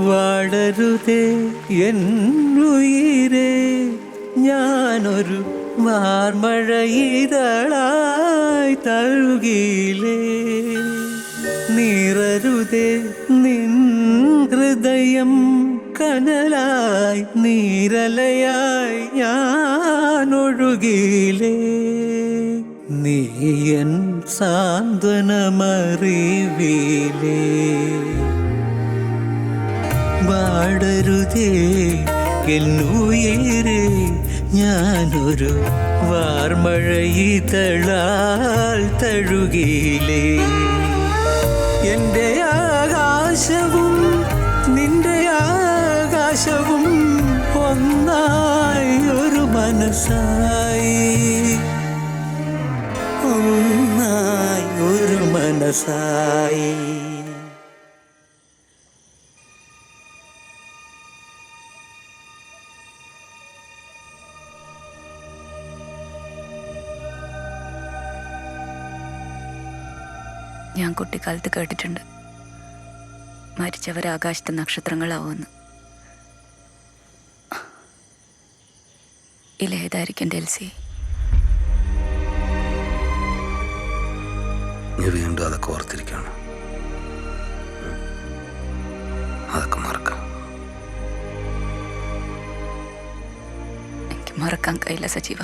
വളരുതേ എന്നുയിരേ, ഞാനൊരു വാർമഴയിതളായി തഴുകിയിലേ നീറരുതേ നിൻ ഹൃദയം കനലായി നീരലയായി ഞാനൊഴുകിയിലേ നീയൻ സാന്ത്വനമറിവിലേ വാടരുതേ എന്നുയരേ ഞാനൊരു വാർമഴയിതളാൽ തഴുകിയിലേ എൻ്റെ ആകാശവും നിന്റെ ആകാശവും ഒന്നായി ഒരു മനസ്സായി ഒന്നായി ഒരു മനസ്സായി ഞാൻ കുട്ടിക്കാലത്ത് കേട്ടിട്ടുണ്ട് മരിച്ചവർ ആകാശത്ത് നക്ഷത്രങ്ങളാവുമെന്ന്. ഇലേതായിരിക്കും ഡെൽസി? നീ വീണ്ടും അതൊക്കെ ഓർത്തിരിക്കുകയാണ്. അതൊക്കെ മറക്കാം. എനിക്ക് മറക്കാൻ കഴിയില്ല സജീവ.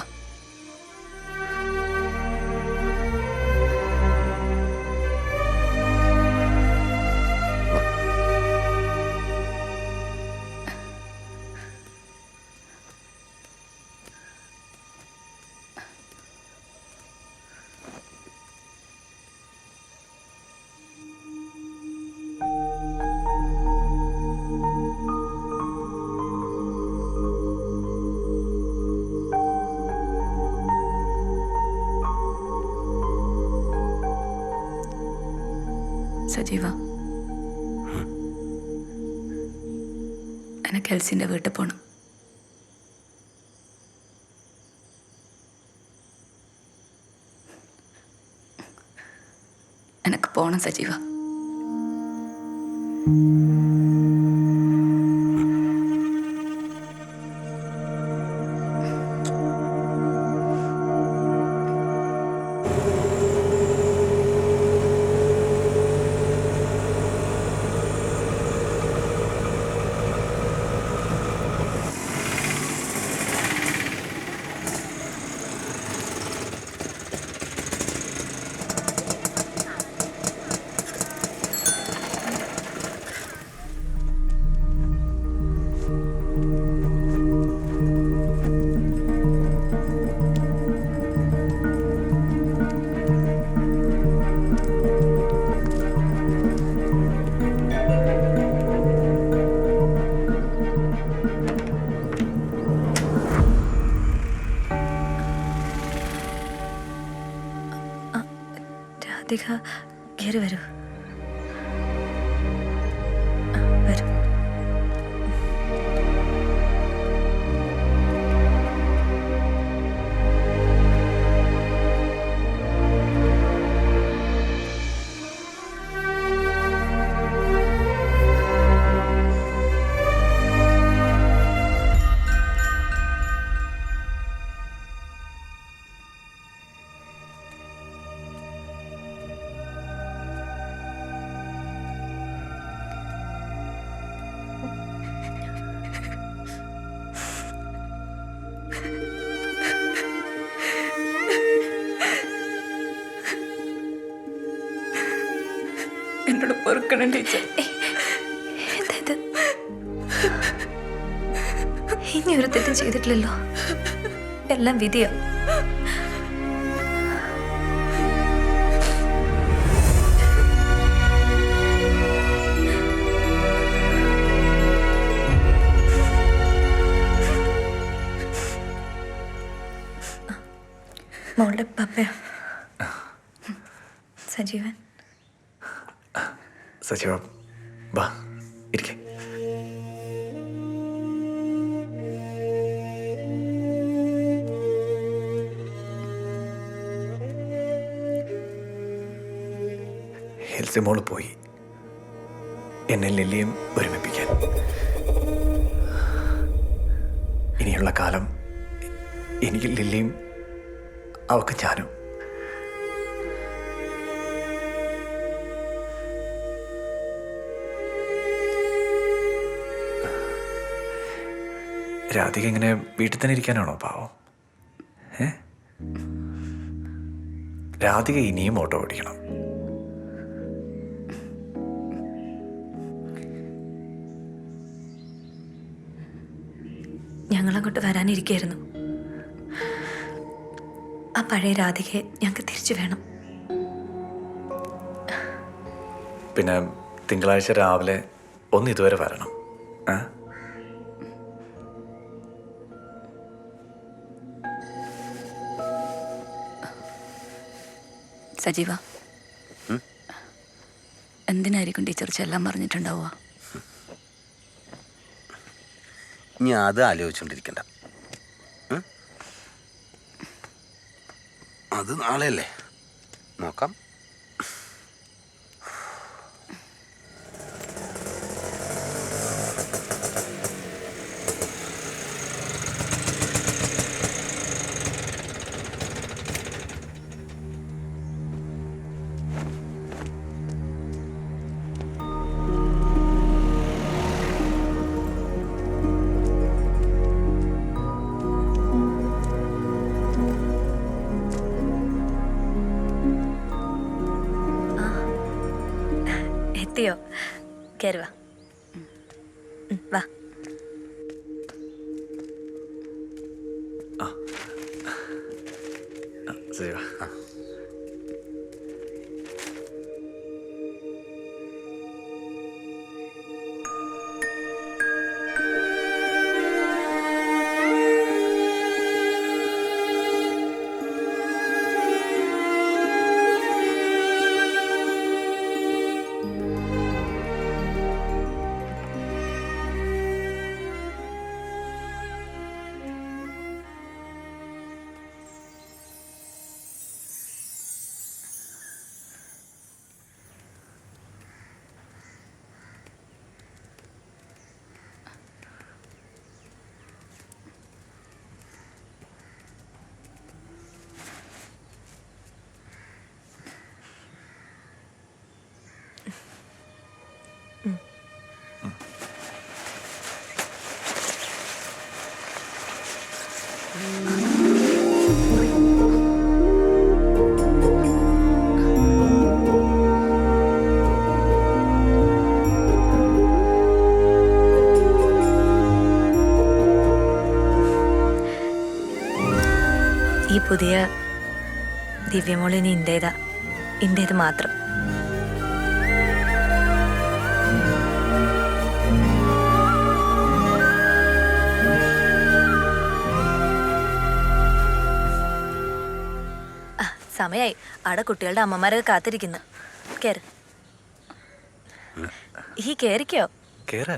സജീവ, എനിക്ക് എൽസിൻ്റെ വീട്ടിൽ പോകണം. എനിക്ക് പോകണം സജീവ. രാധിക, കയറി വരൂ. വരൂ. എന്നോട് പൊറുക്കണം ടീച്ചർ. എന്താ ഇനി ഒരു തെറ്റും ചെയ്തിട്ടില്ലല്ലോ. എല്ലാം വിധിയാ. മോളുടെ പപ്പയാ സജീവൻ. സജീവ, വാ ഇരിക്കെ. എൽസി മോള് പോയി എന്നെ ലില്ലിയും ഒരുമിപ്പിക്കാൻ. ഇനിയുള്ള കാലം എനിക്ക് ലില്ലിയും അവക്ക് ഞാനും. രാധിക ഇങ്ങനെ വീട്ടിൽ തന്നെ ഇരിക്കാനാണോ പാവം? രാധിക ഇനിയും ഓട്ടോ ഓടിക്കണം. ഞങ്ങളങ്ങോട്ട് വരാനിരിക്കായിരുന്നു. ആ പഴയ രാധികയെ ഞങ്ങൾക്ക് തിരിച്ചു വേണം. പിന്നെ തിങ്കളാഴ്ച രാവിലെ ഒന്ന് ഇതുവരെ വരണം. സജീവ, എന്തിനായിരിക്കും ടീച്ചർ ചെല്ലാൻ പറഞ്ഞിട്ടുണ്ടാവുക? ഇനി അത് ആലോചിച്ചുകൊണ്ടിരിക്കണ്ട. അത് നാളെയല്ലേ, നോക്കാം. എത്തിയോ? കയറി വാ. വാ. ശരി വാ. ഈ പുതിയ ദിവ്യമോളിനി ഇന്റേത് മാത്രം. സമയായി. അവിടെ കുട്ടികളുടെ അമ്മമാരൊക്കെ കാത്തിരിക്കുന്നു. കേറ്. ഈ കേറിക്കോ. കേറ്.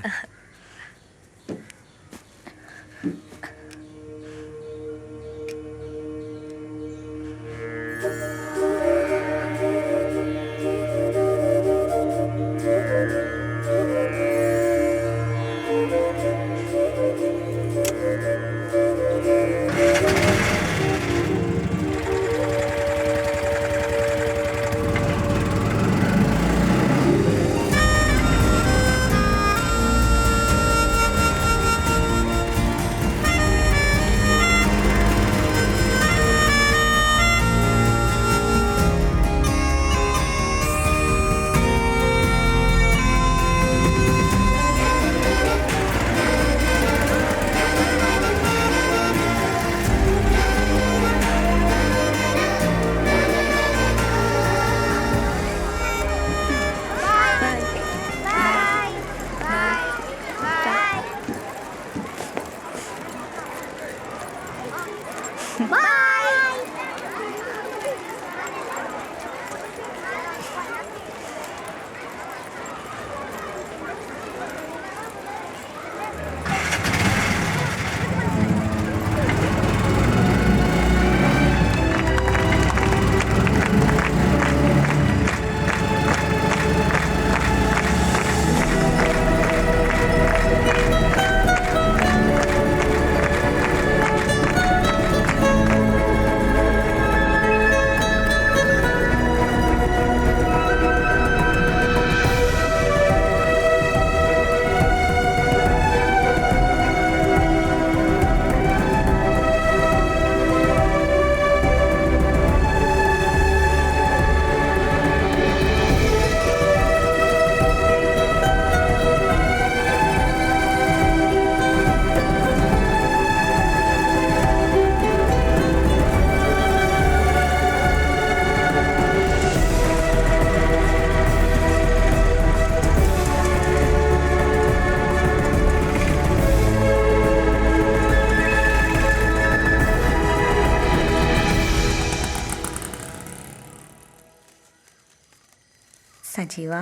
സജീവ,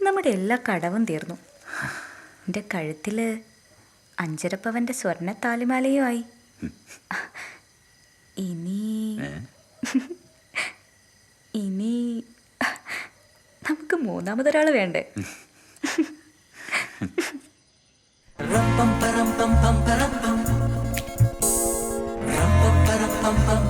നമ്മുടെ എല്ലാ കടവും തീർന്നു. എൻ്റെ കഴുത്തിൽ 5.5 പവൻ്റെ സ്വർണ്ണ താലിമാലയുമായി. ഇനി നമുക്ക് മൂന്നാമതൊരാൾ വേണ്ടേ? ram pam pam pam pam pam pam ram pam pam pam pam